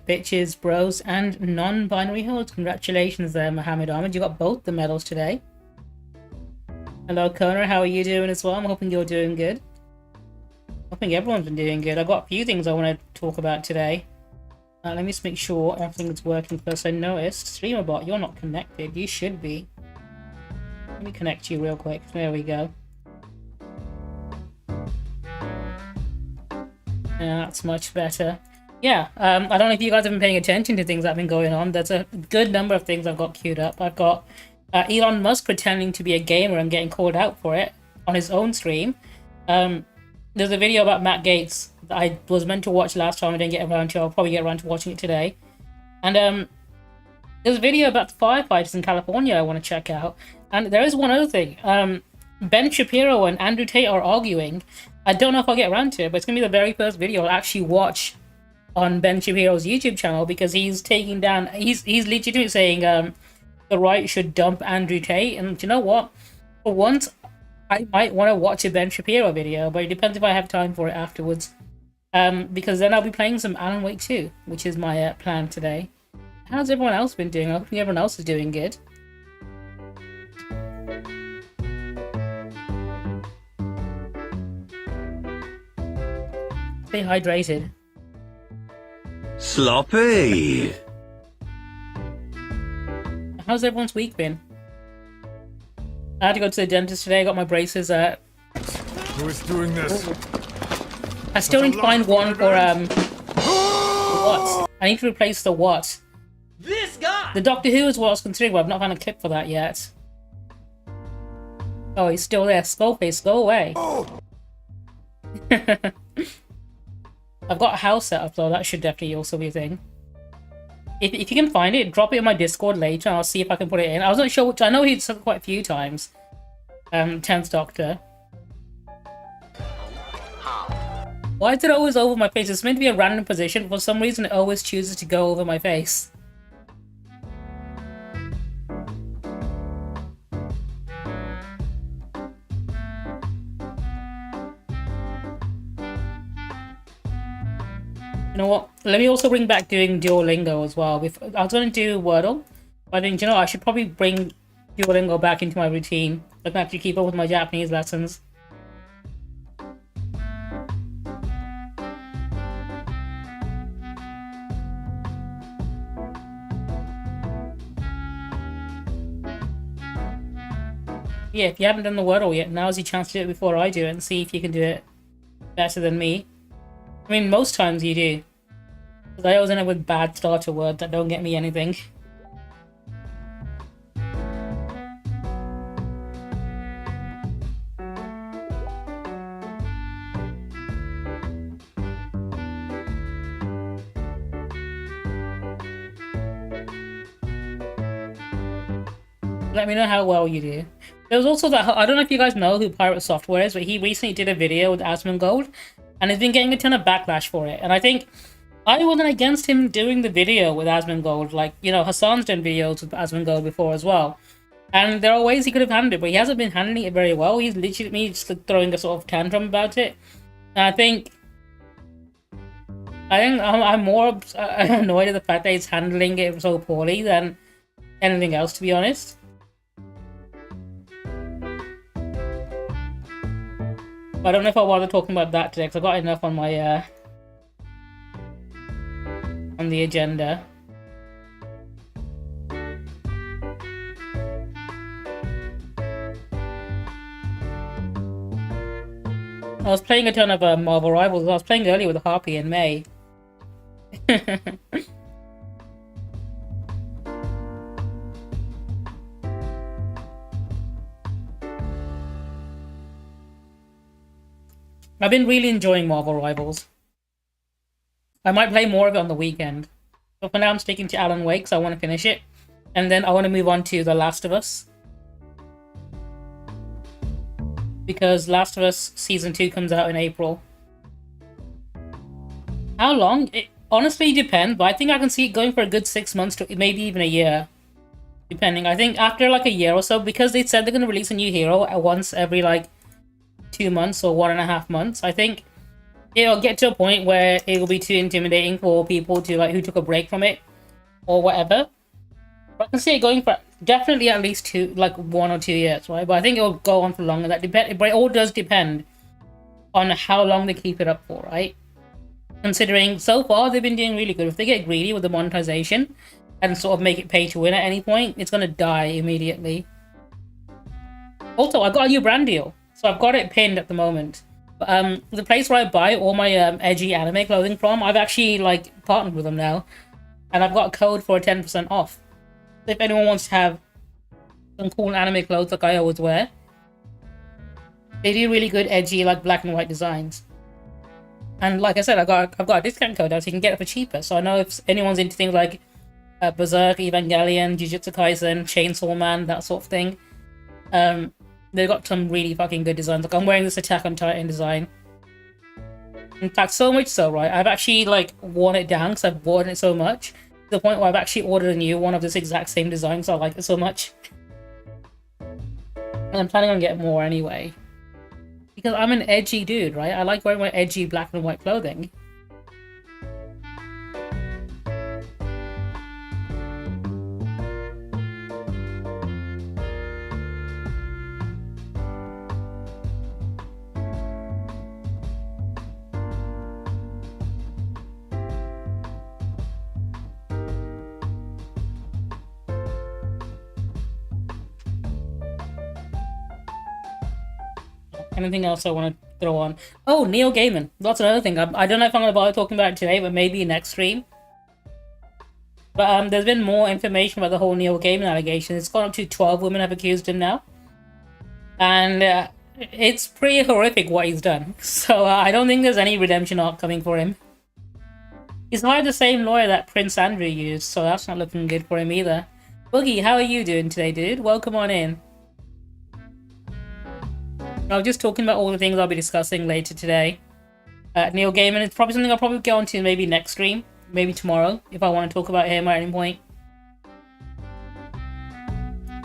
bitches, bros, and non-binary hoes. Congratulations there, Mohammed Ahmed. You got both the medals today. Hello, Connor. How are you doing as well? I'm hoping you're doing good. Hoping everyone's been doing good. I've got a few things I want to talk about today. Let me just make sure everything's working first. I noticed, StreamerBot, you're not connected. You should be. Let me connect you real quick. There we go. Yeah, that's much better. Yeah, I don't know if you guys have been paying attention to things that have been going on. There's a good number of things I've got queued up. I've got Elon Musk pretending to be a gamer and getting called out for it on his own stream. There's a video about Matt Gaetz that I was meant to watch last time. I didn't get around to. I'll probably get around to watching it today. And there's a video about the firefighters in California I want to check out. And there is one other thing. Ben Shapiro and Andrew Tate are arguing. I don't know if I'll get around to it, but it's going to be the very first video I'll actually watch on Ben Shapiro's YouTube channel, because he's taking down... He's literally saying the right should dump Andrew Tate. And you know what? For once, I might want to watch a Ben Shapiro video, but it depends if I have time for it afterwards. Because then I'll be playing some Alan Wake 2, which is my plan today. How's everyone else been doing? I hope everyone else is doing good. Stay hydrated. Sloppy! How's everyone's week been? I had to go to the dentist today. I got my braces. Who is doing this? I still need to find one for what? I need to replace the what? This guy! The Doctor Who is what I was considering, but I've not found a clip for that yet. Oh, he's still there. Skullface, go away. Oh. I've got a house set up though. That should definitely also be a thing. If you can find it, drop it in my Discord later and I'll see if I can put it in. I wasn't sure which. I know he's said quite a few times. 10th Doctor. Why is it always over my face? It's meant to be a random position. For some reason, it always chooses to go over my face. You know what? Let me also bring back doing Duolingo as well. I was going to do Wordle, but I think, you know, I should probably bring Duolingo back into my routine. I can actually keep up with my Japanese lessons. Yeah, if you haven't done the Wordle yet, now's your chance to do it before I do it and see if you can do it better than me. I mean, most times you do. Because I always end up with bad starter words that don't get me anything. Let me know how well you do. There was also that... I don't know if you guys know who Pirate Software is, but he recently did a video with Asmongold. And he's been getting a ton of backlash for it. And I think I wasn't against him doing the video with Asmongold. Like, you know, Hassan's done videos with Asmongold before as well. And there are ways he could have handled it, but he hasn't been handling it very well. He's literally just throwing a sort of tantrum about it. And I think I'm more annoyed at the fact that he's handling it so poorly than anything else, to be honest. I don't know if I bother talking about that today, because I've got enough on my on the agenda. I was playing a ton of Marvel Rivals. I was playing earlier with Harpy in May. I've been really enjoying Marvel Rivals. I might play more of it on the weekend. But for now I'm sticking to Alan Wake, so I want to finish it. And then I want to move on to The Last of Us. Because Last of Us Season 2 comes out in April. How long? It honestly depends, but I think I can see it going for a good 6 months to maybe even a year. Depending. I think after like a year or so, because they said they're going to release a new hero at once every like 2 months or 1.5 months, I think it'll get to a point where it'll be too intimidating for people to like who took a break from it or whatever. But I can see it going for definitely at least 1 or 2 years, right? But I think it'll go on for longer. But it all does depend on how long they keep it up for, right? Considering so far they've been doing really good. If they get greedy with the monetization and sort of make it pay to win at any point, it's gonna die immediately. Also, I got a new brand deal, so I've got it pinned at the moment. The place where I buy all my edgy anime clothing from, I've actually like partnered with them now, and I've got a code for 10% off. So if anyone wants to have some cool anime clothes like I always wear, they do really good edgy like black and white designs. And like I said, I've got a discount code out so you can get it for cheaper. So I know if anyone's into things like Berserk, Evangelion, Jujutsu Kaisen, Chainsaw Man, that sort of thing, they've got some really fucking good designs. Like I'm wearing this Attack on Titan design. In fact, so much so, right? I've actually like worn it down because I've worn it so much to the point where I've actually ordered a new one of this exact same design because I like it so much. And I'm planning on getting more anyway. Because I'm an edgy dude, right? I like wearing my edgy black and white clothing. Anything else I want to throw on? Oh, Neo Gaiman. That's another thing. I don't know if I'm going to bother talking about it today, but maybe next stream. But there's been more information about the whole Neo Gaiman allegation. It's gone up to 12 women have accused him now. And it's pretty horrific what he's done. So I don't think there's any redemption arc coming for him. He's hired the same lawyer that Prince Andrew used, so that's not looking good for him either. Boogie, how are you doing today, dude? Welcome on in. I was just talking about all the things I'll be discussing later today. Neil Gaiman is probably something I'll probably get onto maybe next stream, maybe tomorrow, if I want to talk about him at any point.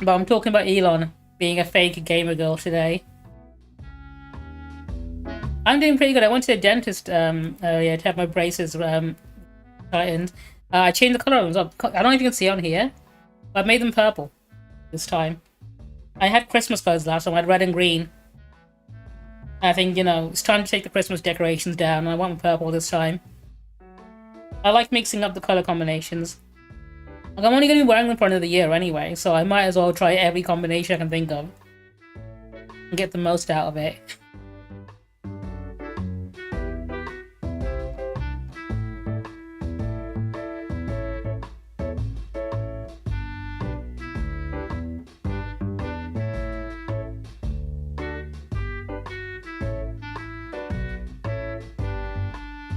But I'm talking about Elon being a fake gamer girl today. I'm doing pretty good. I went to the dentist earlier to have my braces tightened. I changed the color of them. I don't know if you can see on here, but I made them purple this time. I had Christmas colors last time. I had red and green. I think, you know, it's time to take the Christmas decorations down, and I went with purple this time. I like mixing up the color combinations. Like, I'm only going to be wearing them for another year anyway, so I might as well try every combination I can think of. And get the most out of it.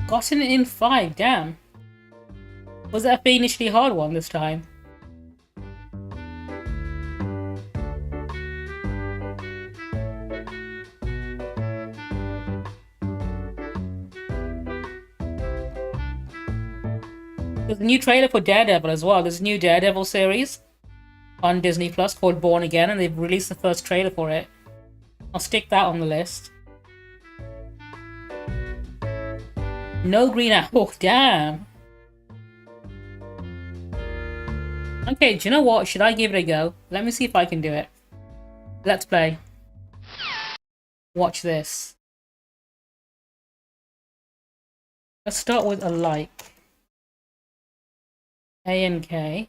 Gotten it in 5, damn. Was that a fiendishly hard one this time? There's a new trailer for Daredevil as well. There's a new Daredevil series on Disney Plus called Born Again, and they've released the first trailer for it. I'll stick that on the list. No green apple. Oh, damn. Okay, do you know what? Should I give it a go? Let me see if I can do it. Let's play. Watch this. Let's start with a like. A and K.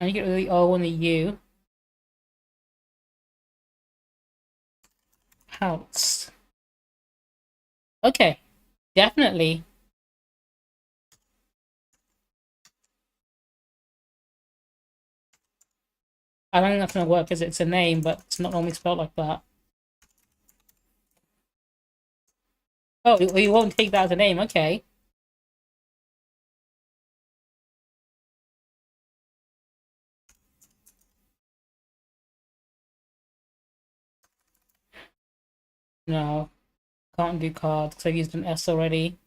And you get rid of the O and the U. Pounce. Okay. Definitely. I don't think that's gonna work because it's a name, but it's not normally spelled like that. Oh, you won't take that as a name, okay. No. Can't do cards because I've used an S already.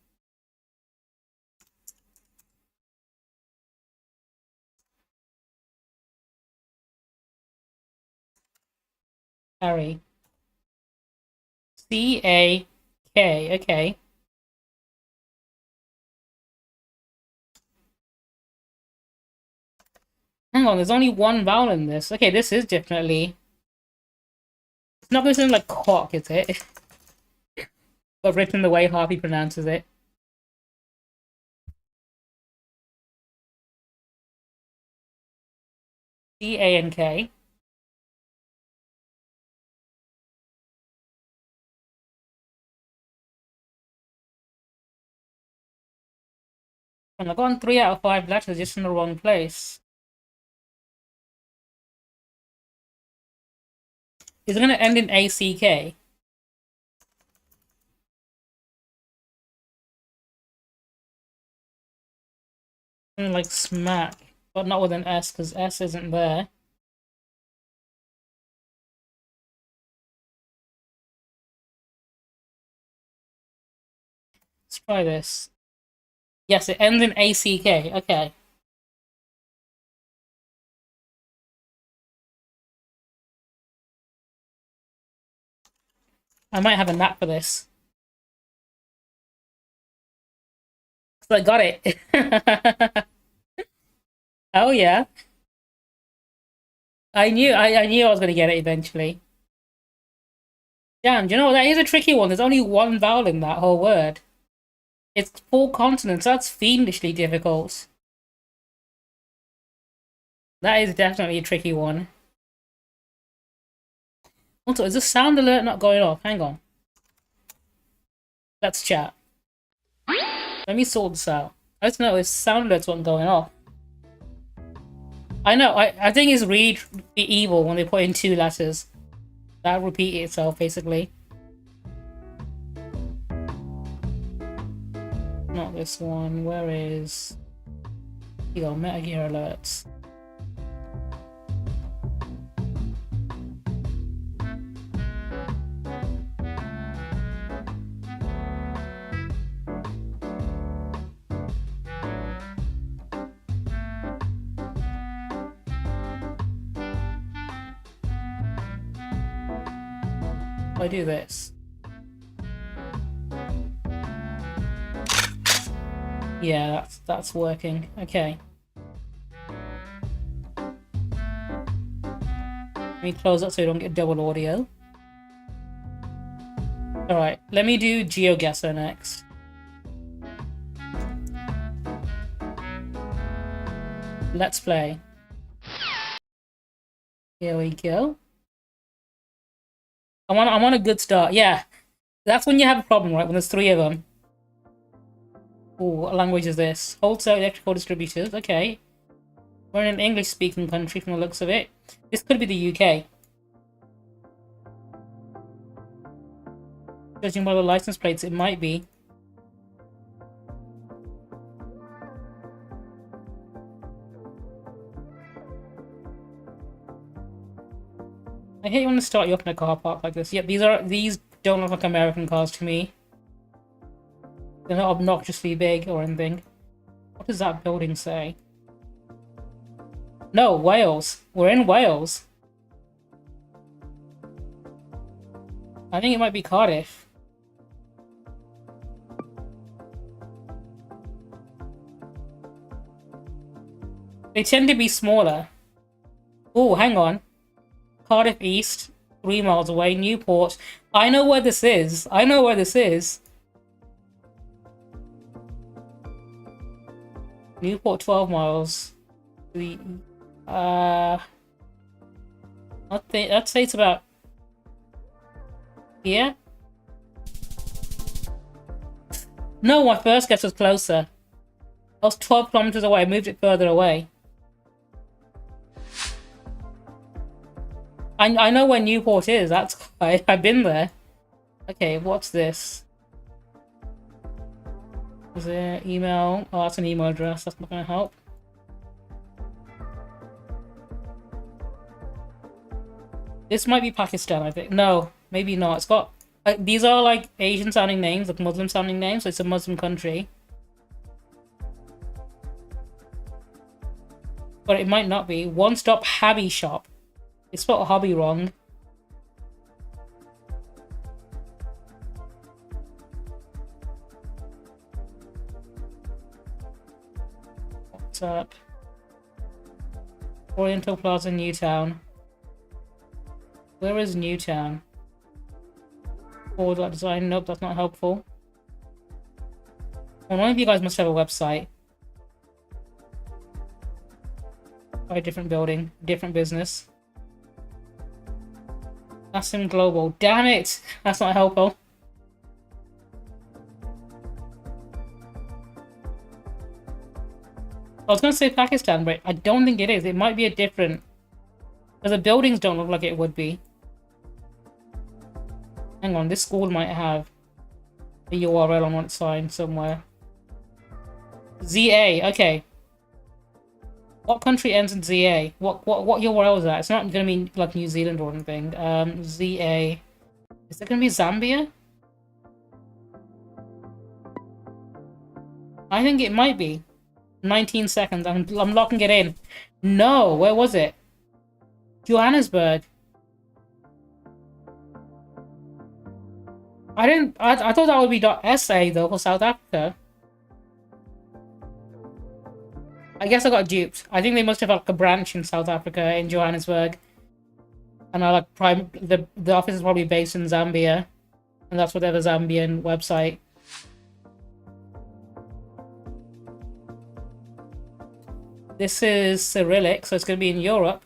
Harry. C-A-K. Okay. Hang on, there's only one vowel in this. Okay, this is definitely... It's not going to sound like cock, is it? But written the way Harvey pronounces it. C-A-N-K. And I've gotten 3 out of 5 letters just in the wrong place. Is it going to end in A-C-K? Like smack, but not with an S, because S isn't there. Let's try this. Yes, it ends in A-C-K. Okay. I might have a knack for this. So I got it. Oh yeah. I knew I was gonna get it eventually. Damn, do you know what? That is a tricky one. There's only one vowel in that whole word. It's 4 consonants. That's fiendishly difficult. That is definitely a tricky one. Also, is the sound alert not going off? Hang on. Let's chat. Let me sort this out. I just noticed sound alerts weren't going off. I know, I think it's really evil when they put in 2 letters. That repeat itself, basically. Not this one. Where is... You go, Metal Gear alerts. I do this. Yeah, that's working. Okay. Let me close that so you don't get double audio. Alright, let me do GeoGuessr next. Let's play. Here we go. I'm on a good start. Yeah, that's when you have a problem, right? When there's 3 of them. Ooh, what language is this? Wholesale electrical distributors. Okay. We're in an English-speaking country from the looks of it. This could be the UK. Judging by the license plates, it might be. I hate when they start you up in a car park like this. Yep, these don't look like American cars to me. They're not obnoxiously big or anything. What does that building say? No, Wales. We're in Wales. I think it might be Cardiff. They tend to be smaller. Oh, hang on. Cardiff East, 3 miles away. Newport. I know where this is. I know where this is. Newport, 12 miles. I'd say it's about here. No, my first guess was closer. I was 12 kilometers away. I moved it further away. I know where Newport is. That's I've been there. Okay, what's this? Is there email? Oh, that's an email address. That's not gonna help. This might be Pakistan, I think. No, maybe not. It's got... these are like Asian sounding names, like Muslim sounding names, so it's a Muslim country. But it might not be. One Stop Hobby Shop. It's spelled hobby wrong. WhatsApp. Oriental Plaza, Newtown. Where is Newtown? Forward design. Nope, that's not helpful. Well, one of you guys must have a website. Or a different building, different business. That's in global. Damn it! That's not helpful. I was going to say Pakistan, but I don't think it is. It might be a different... Because the buildings don't look like it would be. Hang on, this school might have a URL on one sign somewhere. ZA, okay. What country ends in ZA? What URL is that? It's not going to be like New Zealand or anything. ZA. Is it going to be Zambia? I think it might be. 19 seconds. I'm locking it in. No, where was it? Johannesburg. I thought that would be .sa though for South Africa. I guess I got duped. I think they must have like a branch in South Africa in Johannesburg. And I like the office is probably based in Zambia. And that's what they have a Zambian website. This is Cyrillic, so it's going to be in Europe.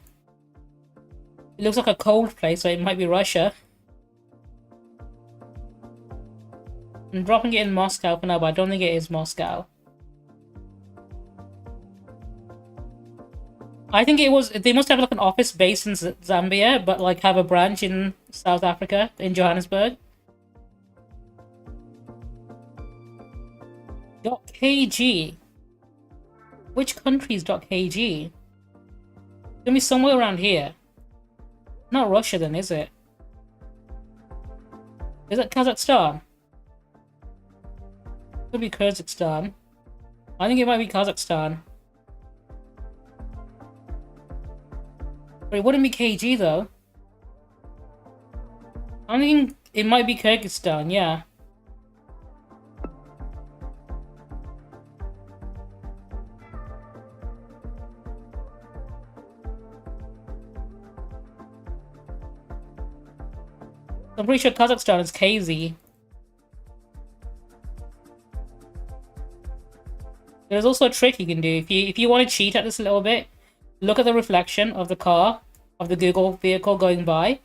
It looks like a cold place, so it might be Russia. I'm dropping it in Moscow for now, but I don't think it is Moscow. I think it was... They must have like an office based in Zambia, but like have a branch in South Africa, in Johannesburg. .kg. Which country is .kg? It's gonna be somewhere around here. Not Russia then, is it? Is it Kazakhstan? Could be Kyrgyzstan. I think it might be Kazakhstan. But it wouldn't be KG though. I'm thinking it might be Kyrgyzstan, yeah. I'm pretty sure Kazakhstan is KZ. There's also a trick you can do. If you want to cheat at this a little bit, look at the reflection of the car, of the Google vehicle going by.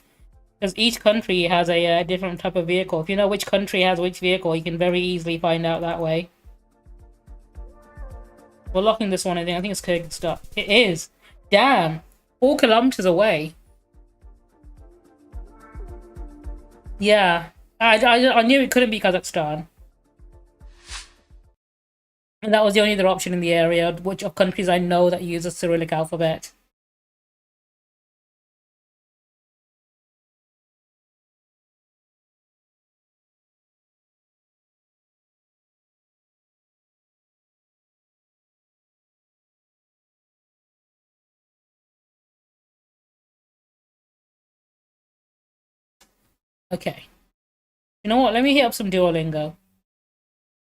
Because each country has a different type of vehicle. If you know which country has which vehicle, you can very easily find out that way. We're locking this one, I think. I think it's Kyrgyzstan. It is! Damn! 4 kilometers away. Yeah. I knew it couldn't be Kazakhstan. And that was the only other option in the area, which of countries I know that use the Cyrillic alphabet. Okay. You know what? Let me hit up some Duolingo.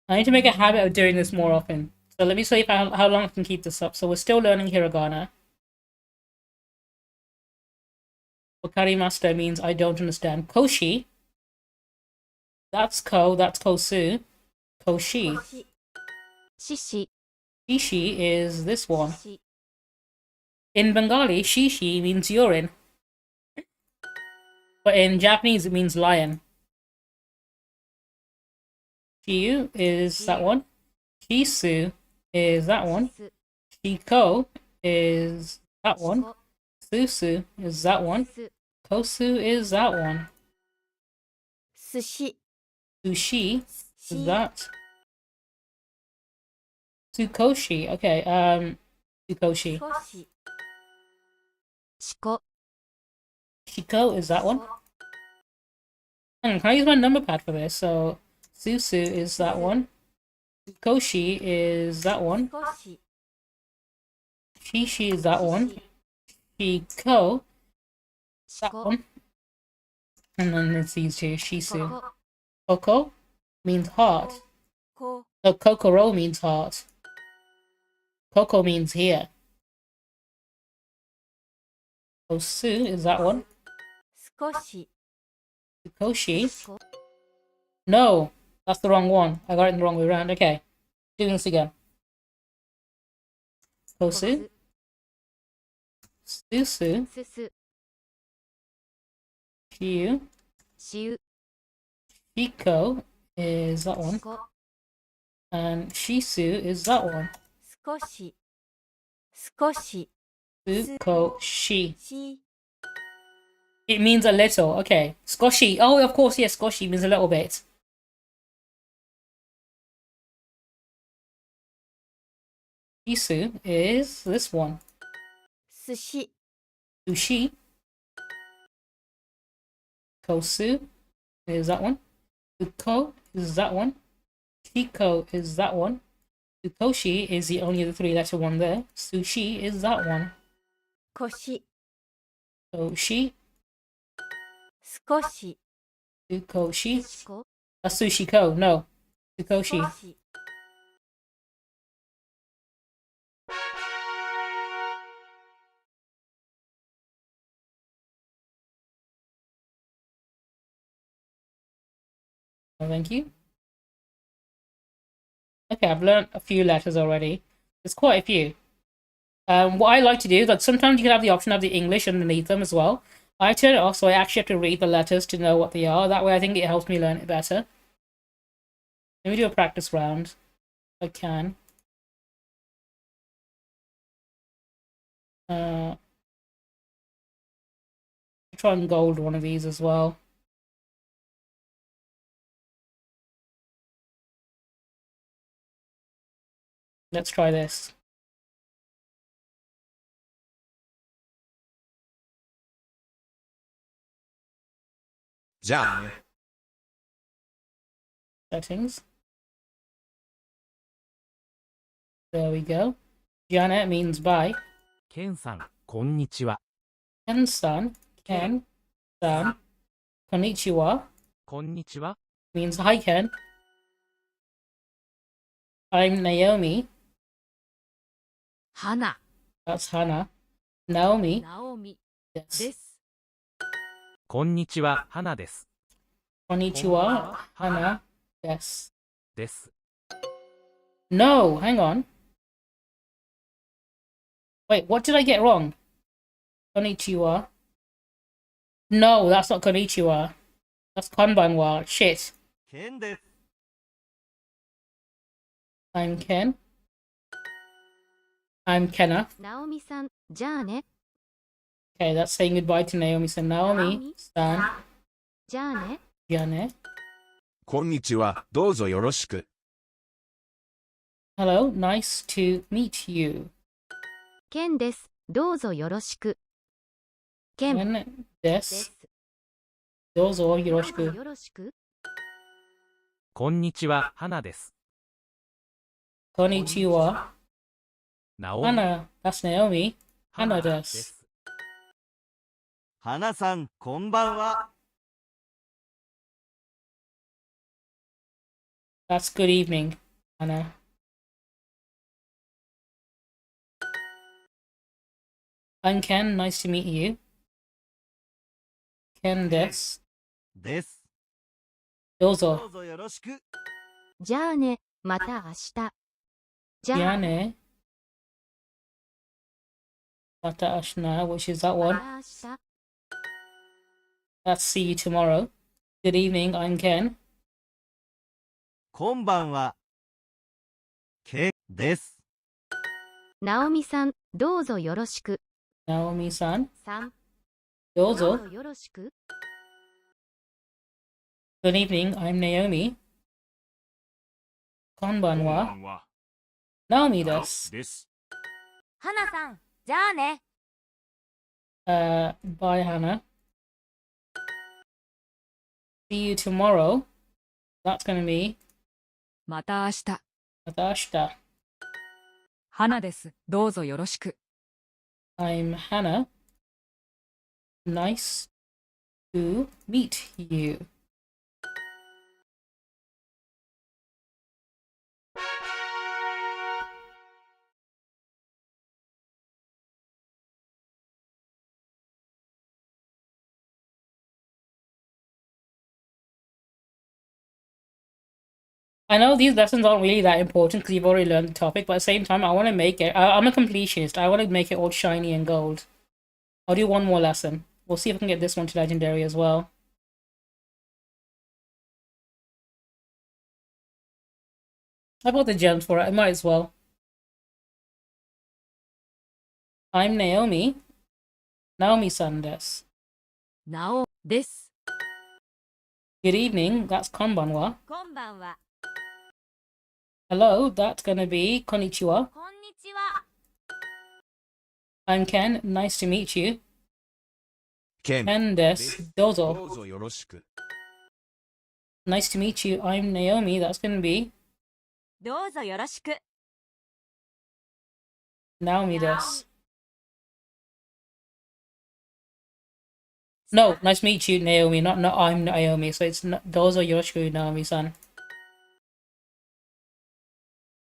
I need to make a habit of doing this more often. So let me see if how long I can keep this up. So we're still learning hiragana. Wakarimasu means I don't understand. Koshi. That's that's kosu. Koshi. Shishi. Shishi is this one. In Bengali, shishi means urine. But in Japanese, it means lion. Shiyu is that one. Shisu is that one. Shiko is that one. Susu is that one. Kosu is that one. Sushi. Sushi is that. Tsukoshi. Okay, Tsukoshi. Shiko. Shiko is that one. Can I use my number pad for this? So Susu is that one. Koshi is that one. Shishi is that one. Shiko is that one. And then there's these two. Shisu. Koko means heart. So Kokoro means heart. Koko means here. Kosu is that one. 少し Koshi. こ No, that's the wrong one. I got it in the wrong way around. Okay, doing this again. こ Kosu, す Susu, すす Shiu, しう Shiko is that one, こ and Shisu is that one. 少し少し Sukoshi. し It means a little. Okay, Skoshi. Oh, of course, yes, Skoshi means a little bit. Shisu is this one. 寿司 Sushi. Kosu is that one. Uko is that one. Shiko is that one. Ukoshi is the only other three-letter one there. Sushi is that one. 腰 Koshi, 少し Ukoshi. こ That's Sushiko. No, Ukoshi. 少し Oh, thank you. Okay, I've learned a few letters already. There's quite a few. What I like to do is that sometimes you can have the option of the English underneath them as well. I turn it off so I actually have to read the letters to know what they are. That way I think it helps me learn it better. Let me do a practice round. If I can. Try and gold one of these as well. Let's try this. Settings. There we go. Janet means bye. ケンさん、こんにちは。 Ken-san, Ken-san, konnichiwa こんにちは。 means hi Ken. I'm Naomi. 花 That's Hannah. Naomi. ナオミ Yes. です こんにちは、花です。 Konnichiwa. Hannah. Yes. です。 No, hang on. Wait, what did I get wrong? Konnichiwa. No, that's not konnichiwa. That's konbanwa. Shit. ケンです。 I'm Ken. I'm Kenna. ナオミさんじゃあね Okay, that's saying goodbye to Naomi. So Naomi, Stan, じゃあね Jane. こんにちは。どうぞよろしく。 Hello, nice to meet you. ケンですどうぞよろしくケン Ken で des. す Dozo どうぞ yoroshiku. よろしくこんにちは、花です。 Konnichiwa. ナオミ Hannah, that's Naomi. Hannah で des. す。花さん、こんばんは。 That's good evening, Hannah. I'm Ken, nice to meet you. Ken des. です。どうどぞ。うぞよろしく。じゃあねまた明日じゃあ Jane. Mata ashna, which is that ま one. た明日 That's see you tomorrow. Good evening, I'm Ken. こんばんは。ケンです。ナオミさんどうぞよろしく Naomi-san. さん どうぞ。どうぞよろしく Good evening, I'm Naomi. Konbanwa. Naomi です。です。花さんじゃあね Bye, Hannah. See you tomorrow. That's gonna be また明日。 Atashita. 花です。どうぞよろしく。 I'm Hannah. Nice to meet you. I know these lessons aren't really that important because you've already learned the topic, but at the same time, I want to make it. I'm a completionist. I want to make it all shiny and gold. I'll do one more lesson. We'll see if I can get this one to legendary as well. I bought the gems for it. I might as well. I'm Naomi. Naomi-san desu. なおです。 Good evening. That's konbanwa. こんばんは。 Hello. That's gonna be konnichiwa. こんにちは。 I'm Ken. Nice to meet you. ケン Ken desu. どうぞ。どうぞよろしく Nice to meet you. I'm Naomi. That's gonna be どうぞよろしく。 Naomi desu. No, nice to meet you, Naomi. Not I'm Naomi. So it's not, dozo yoroshiku, Naomi-san.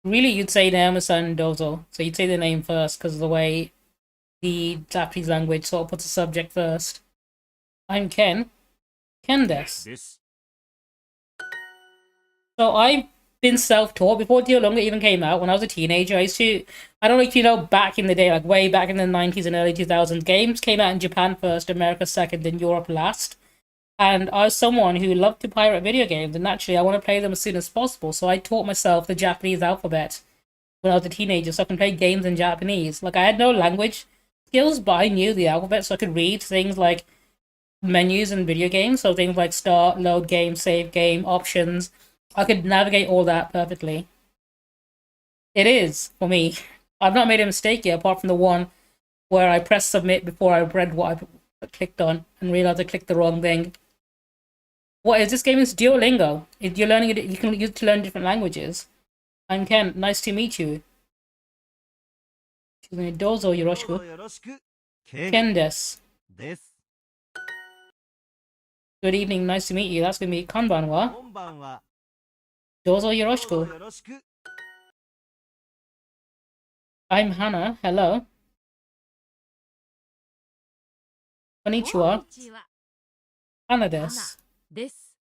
Really, you'd say Naomi-san dozo. So you'd say the name first because of the way the Japanese language sort of puts the subject first. I'm Ken. Ken desu. です。 So I've been self-taught before Duolingo even came out. When I was a teenager, I don't know if you know, back in the day, like way back in the 90s and early 2000s, games came out in Japan first, America second, and Europe last. And I was someone who loved to pirate video games, and naturally I want to play them as soon as possible. So I taught myself the Japanese alphabet when I was a teenager, so I can play games in Japanese. Like, I had no language skills, but I knew the alphabet, so I could read things like menus in video games. So things like start, load game, save game, options. I could navigate all that perfectly. It is, for me. I've not made a mistake yet, apart from the one where I pressed submit before I read what I clicked on and realized I clicked the wrong thing. What is this game? Is Duolingo. If you're learning it, you can use it to learn different languages. I'm Ken. Nice to meet you. Dozo どうぞ yoroshiku. よろしく。ケン Ken desu. です。 Good evening. Nice to meet you. That's gonna be konbanwa. こんばんは。 Dozo どうぞ yoroshiku. よろしく。 I'm Hannah. Hello. こんにちは。こんにちは。 Hannah desu. です。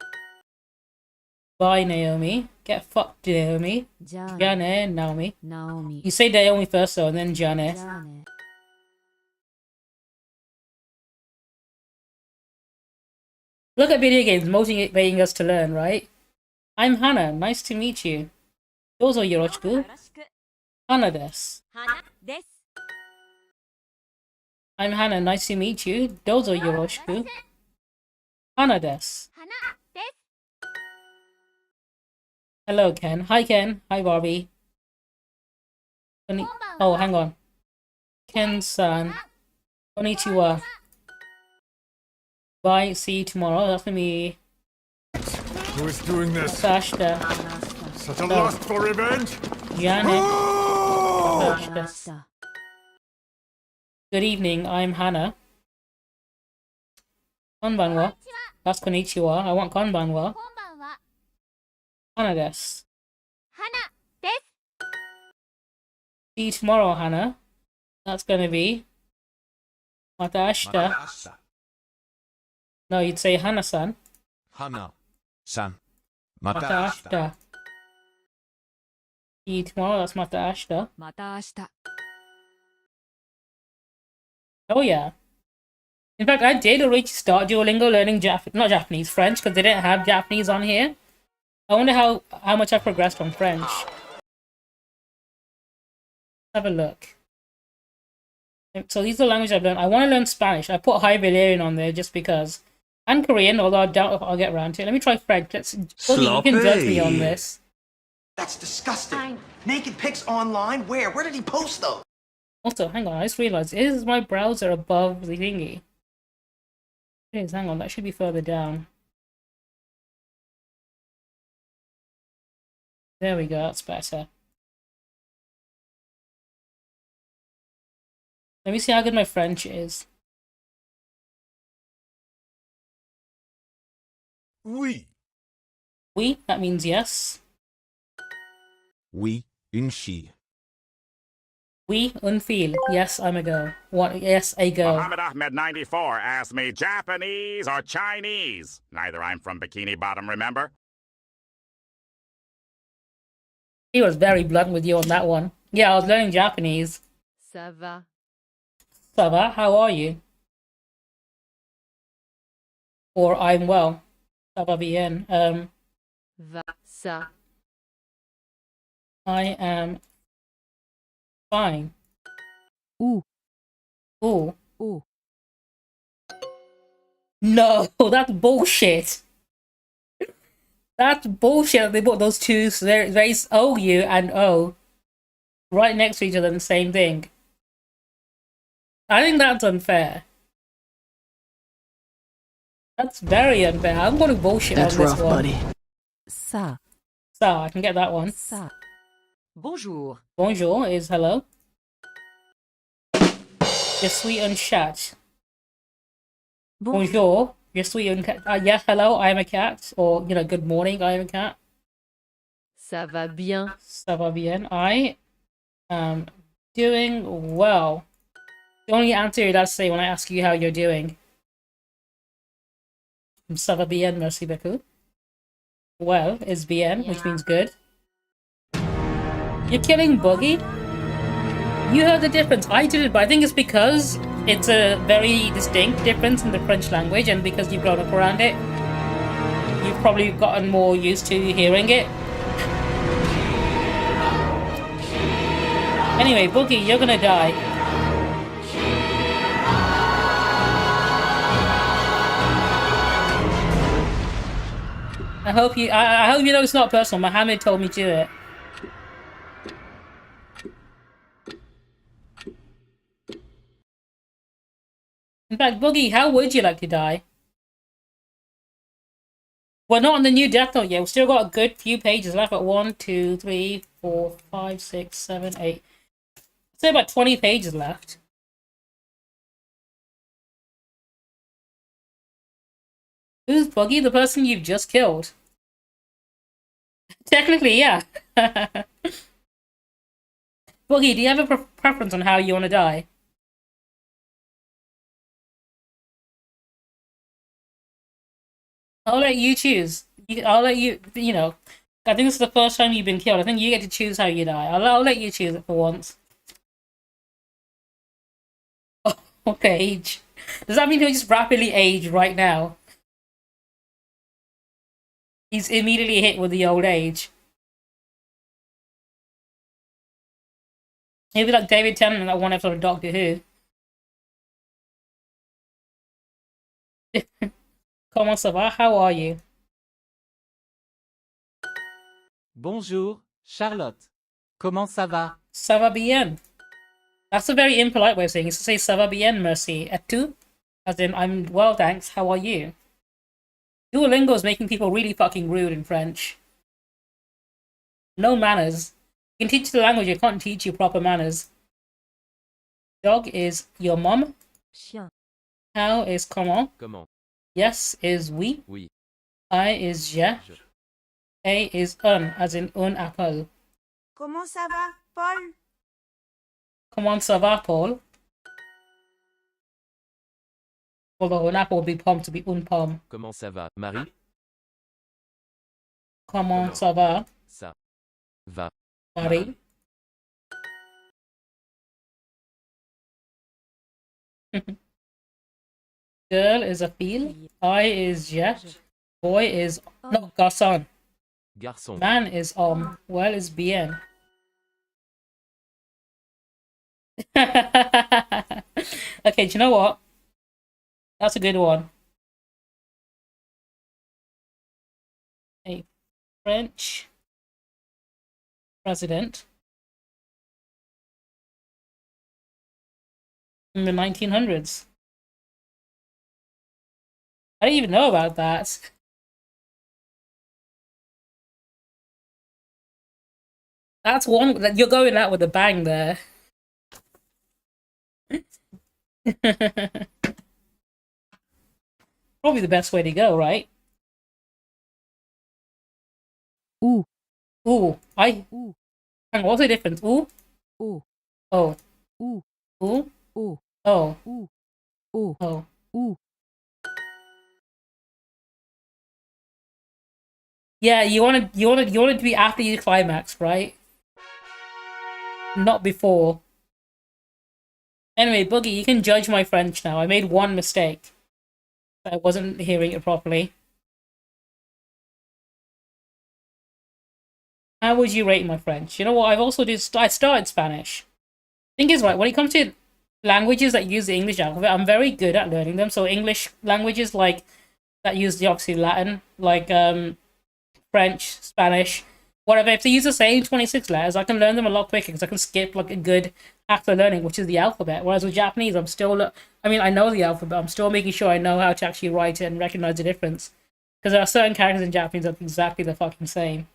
Bye, Naomi. Get fucked, Naomi. じゃあ Jane, Naomi. ナオミ。 You say Naomi first, though, and then Jane. じゃあね。 Look at video games motivating us to learn, right? I'm Hannah. Nice to meet you. Dozo どうぞ yoroshiku. よろしく。 Hannah desu. 花です。 I'm Hannah. Nice to meet you. Dozo yoroshiku. Hannah desu. 花です。 Hello, Ken. Hi, Ken. Hi, Barbie. Oh, hang on. Ken-san. Konnichiwa. Bye. See you tomorrow. That's gonna be Who is doing this? Sashta. 話した。 Such a lust for revenge? Janet. Oh! 話した。 Good evening. I'm Hannah. Konbanwa. That's konnichiwa. I want konbanwa. こんばんは。 Hannah desu. 花です。 See you tomorrow, Hannah. That's gonna be また明日。また明日 No, you'd say Hannah-san. 花さんまたまた明明日日。See you tomorrow. That's また明日。また明日。 Oh yeah. In fact, I did already start Duolingo learning not Japanese, French, because they didn't have Japanese on here. I wonder how much I progressed on French. Have a look. So these are the languages I've learned. I want to learn Spanish. I put High Valyrian on there just because. And Korean, although I doubt if I'll get around to it. Let me try French. Buddy, you can judge me on this. That's disgusting. Naked pics online? Where? Where did he post those? Also, hang on, I just realized, is my browser above the thingy? It is, hang on, that should be further down. There we go, that's better. Let me see how good my French is. Oui. Oui, that means yes. Oui, une fille. Oui, un fil. Yes, I'm a go. What? Yes, a go. Muhammad Ahmed 94 asked me Japanese or Chinese. Neither I'm from Bikini Bottom, remember? He was very blunt with you on that one. Yeah, I was learning Japanese. Ça va. Ça va? How are you? Or I'm well. Ça va bien. Va. Ça. I am fine. Ooh. Ooh. Ooh. No, that's bullshit. That's bullshit. They put those two very OU and O right next to each other in the same thing. I think that's unfair. That's very unfair. I'm going to bullshit on this one. Ça. So I can get that one. Ça. Bonjour. Bonjour is hello. Je suis un chat. Bonjour. Je suis un cat. Yes, hello, I am a cat. Or, you know, good morning, I am a cat. Ça va bien. Ça va bien. I am doing well. The only answer you'd have to say when I ask you how you're doing. Ça va bien, merci beaucoup. Well is bien, which means good. You're killing Boogie? You heard the difference. I didn't, but I think it's because it's a very distinct difference in the French language, and because you've grown up around it, you've probably gotten more used to hearing it. Anyway, Boogie, you're gonna die. I hope you know it's not personal. Mohammed told me to do it. In fact, Boogie, how would you like to die? We're not on the new Death Note yet. We've still got a good few pages left. At 1, 2, 3, 4, 5, 6, 7, 8. Say about 20 pages left. Who's Boogie? The person you've just killed. Technically, yeah. Boogie, do you have a preference on how you want to die? I'll let you choose. I'll let you, you know, I think this is the first time you've been killed. I think you get to choose how you die. I'll let you choose it for once. Oh, age. Does that mean he'll just rapidly age right now? He's immediately hit with the old age. He'll be like David Tennant in that one episode of Doctor Who. Comment ça va? How are you? Bonjour, Charlotte. Comment ça va? Ça va bien. That's a very impolite way of saying it. To say ça va bien, merci. Et tu? As in, I'm well, thanks. How are you? Duolingo is making people really fucking rude in French. No manners. You can teach the language, you can't teach you proper manners. Dog is your mom. Chien. How is comment. Comment? Yes is oui. Oui. I is je. A is as in un apple. Comment ça va, Paul? Comment ça va, Paul? Although an apple would be pomme to be un pomme. Comment ça va, Marie? Comment ça va, Ça va. Marie? Girl is a fille. I is je. Boy is no garçon. Garçon. Man is well is bien. Okay, do you know what? That's a good one. A French president in the 1900s. I didn't even know about that. That's one that you're going out with a bang there. Probably the best way to go, right? Ooh. Ooh, Ooh. Hang on, what's the difference? Ooh? Ooh. Oh. Ooh. Ooh? Ooh. Oh. Ooh. Ooh. Oh. Ooh. Yeah, you wanted to be after you climax, right? Not before. Anyway, Boogie, you can judge my French now. I made one mistake. I wasn't hearing it properly. How would you rate my French? You know what? I started Spanish. Thing is, right, when it comes to languages that use the English alphabet, I'm very good at learning them. So English languages like that use the obviously Latin, like French, Spanish, whatever. If they use the same 26 letters, I can learn them a lot quicker because I can skip like a good after learning, which is the alphabet. Whereas with Japanese, I know the alphabet, I'm still making sure I know how to actually write it and recognize the difference. Because there are certain characters in Japanese that are exactly the fucking same.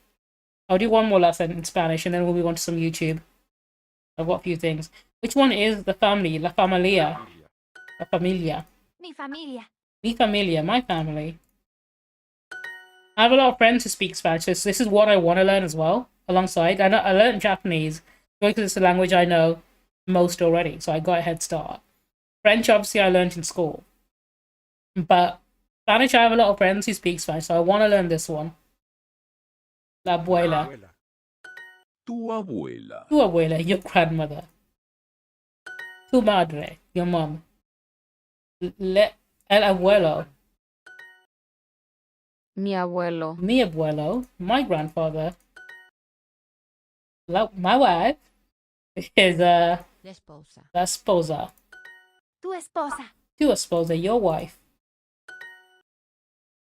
I'll do one more lesson in Spanish and then we'll move on to some YouTube. I've got a few things. Which one is the family? La familia. La familia. Mi familia. Mi familia, my family. I have a lot of friends who speak Spanish, so this is what I want to learn as well, alongside. I learned Japanese, because it's a language I know most already, so I got a head start. French, obviously, I learned in school. But Spanish, I have a lot of friends who speak Spanish, so I want to learn this one. La abuela. Tu abuela. Tu abuela, your grandmother. Tu madre, your mom. El abuelo. Mi abuelo. Mi abuelo, my grandfather. My wife is La esposa. la esposa. Tu esposa. Tu esposa, your wife.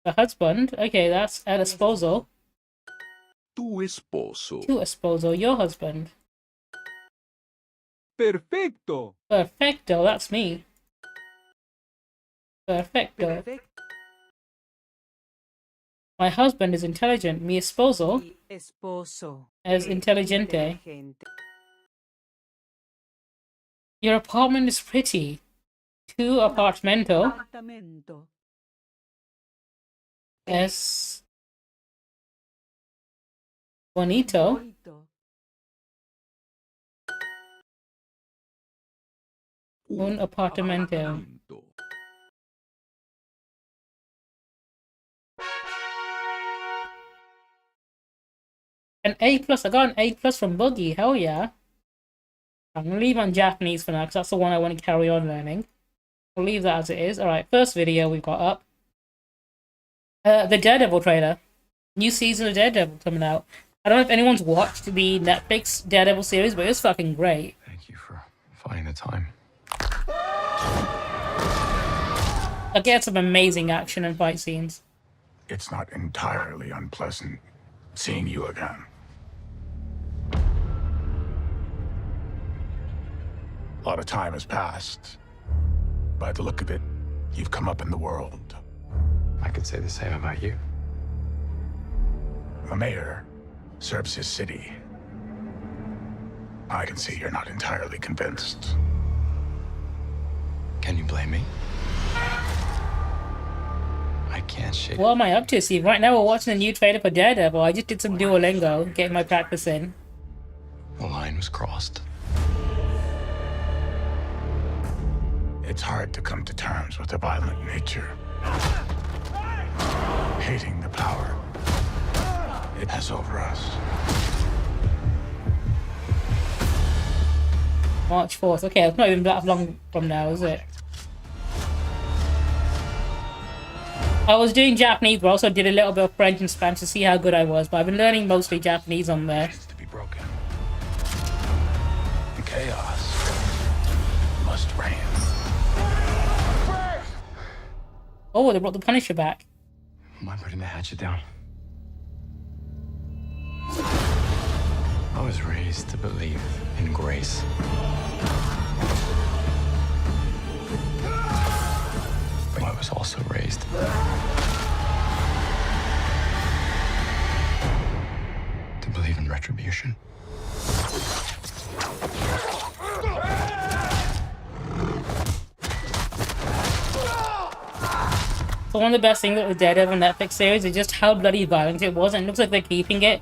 The husband, okay, that's el esposo. Tu esposo. Tu esposo, your husband. Perfecto. Perfecto, that's me. Perfecto. My husband is intelligent. Mi esposo es inteligente. Your apartment is pretty. Tu apartamento es bonito. Un apartamento. An A plus. I got an A plus from Boogie. Hell yeah. I'm gonna leave on Japanese for now because that's the one I want to carry on learning. I'll leave that as it is. Alright, first video we've got up. The Daredevil trailer. New season of Daredevil coming out. I don't know if anyone's watched the Netflix Daredevil series, but it's fucking great. Thank you for finding the time. I get some amazing action and fight scenes. It's not entirely unpleasant seeing you again. A lot of time has passed. By the look of it, you've come up in the world. I could say the same about you. The mayor serves his city. I can see you're not entirely convinced. Can you blame me? I can't shake. What am I up to, Steve? Right now we're watching a new trailer for Daredevil. I just did some Duolingo, getting my practice in. The line was crossed. It's hard to come to terms with a violent nature. Hating the power it has over us. March 4th. Okay, it's not even that long from now, is it? I was doing Japanese, but also did a little bit of French and Spanish to see how good I was. But I've been learning mostly Japanese on there. To be broken. Chaos must reign. Oh, they brought the Punisher back. Am I putting the hatchet down? I was raised to believe in grace. But I was also raised to believe in retribution. So one of the best things with the Daredevil Netflix series is just how bloody violent it was, and it looks like they're keeping it,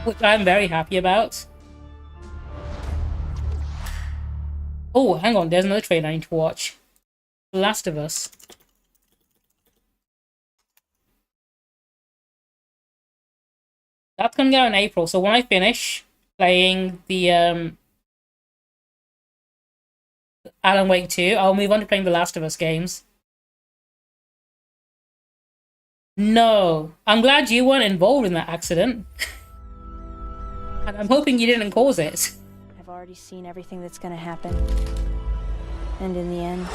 which I'm very happy about. Oh, hang on, there's another trailer I need to watch. The Last of Us. That's gonna go in April, so when I finish playing the Alan Wake 2. I'll move on to playing the Last of Us games. No. I'm glad you weren't involved in that accident. And I'm hoping you didn't cause it. I've already seen everything that's gonna happen. And in the end,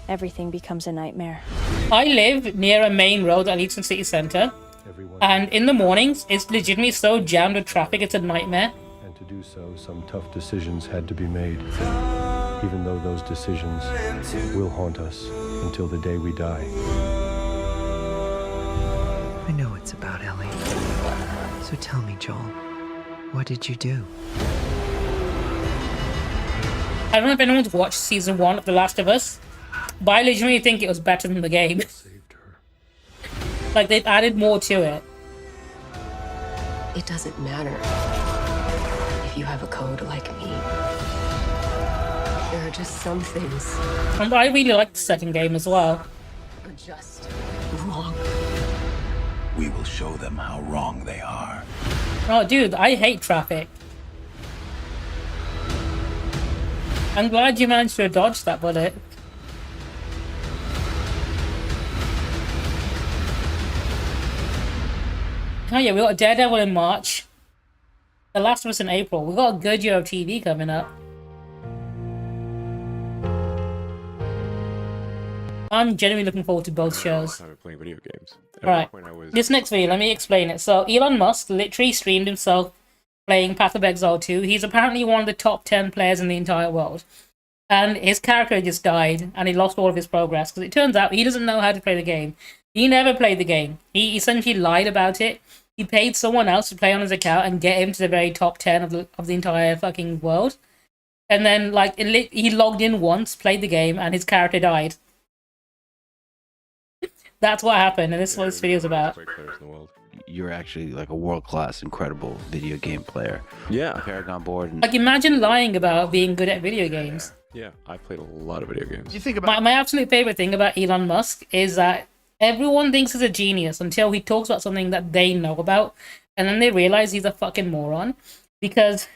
everything becomes a nightmare. I live near a main road that leads to the city centre. And in the mornings, it's legitimately so jammed with traffic, it's a nightmare. And to do so, some tough decisions had to be made. Even though those decisions will haunt us until the day we die. I know it's about Ellie. So tell me, Joel, what did you do? I don't know if anyone's watched season 1 of The Last of Us, but I legitimately think it was better than the game. Like, they've added more to it. It doesn't matter if you have a code like me. There are just some things. And I really like the second game as well. Are just wrong. We will show them how wrong they are. Oh, dude, I hate traffic. I'm glad you managed to dodge that bullet. Oh yeah, we got Daredevil in March. The Last of Us in April. We got a good year of TV coming up. I'm genuinely looking forward to both shows. I was playing video games. Alright, this next video, let me explain it. So, Elon Musk literally streamed himself playing Path of Exile 2. He's apparently one of the top 10 players in the entire world. And his character just died, and he lost all of his progress, because it turns out he doesn't know how to play the game. He never played the game. He essentially lied about it. He paid someone else to play on his account and get him to the very top 10 of the entire fucking world. And then, like, he logged in once, played the game, and his character died. That's what happened, and this is what this video is about. You're actually like a world-class, incredible video game player. Yeah. Paragon board. And Like, imagine lying about being good at video games. Yeah, I played a lot of video games. You think about My absolute favorite thing about Elon Musk is that everyone thinks he's a genius until he talks about something that they know about, and then they realize he's a fucking moron. Because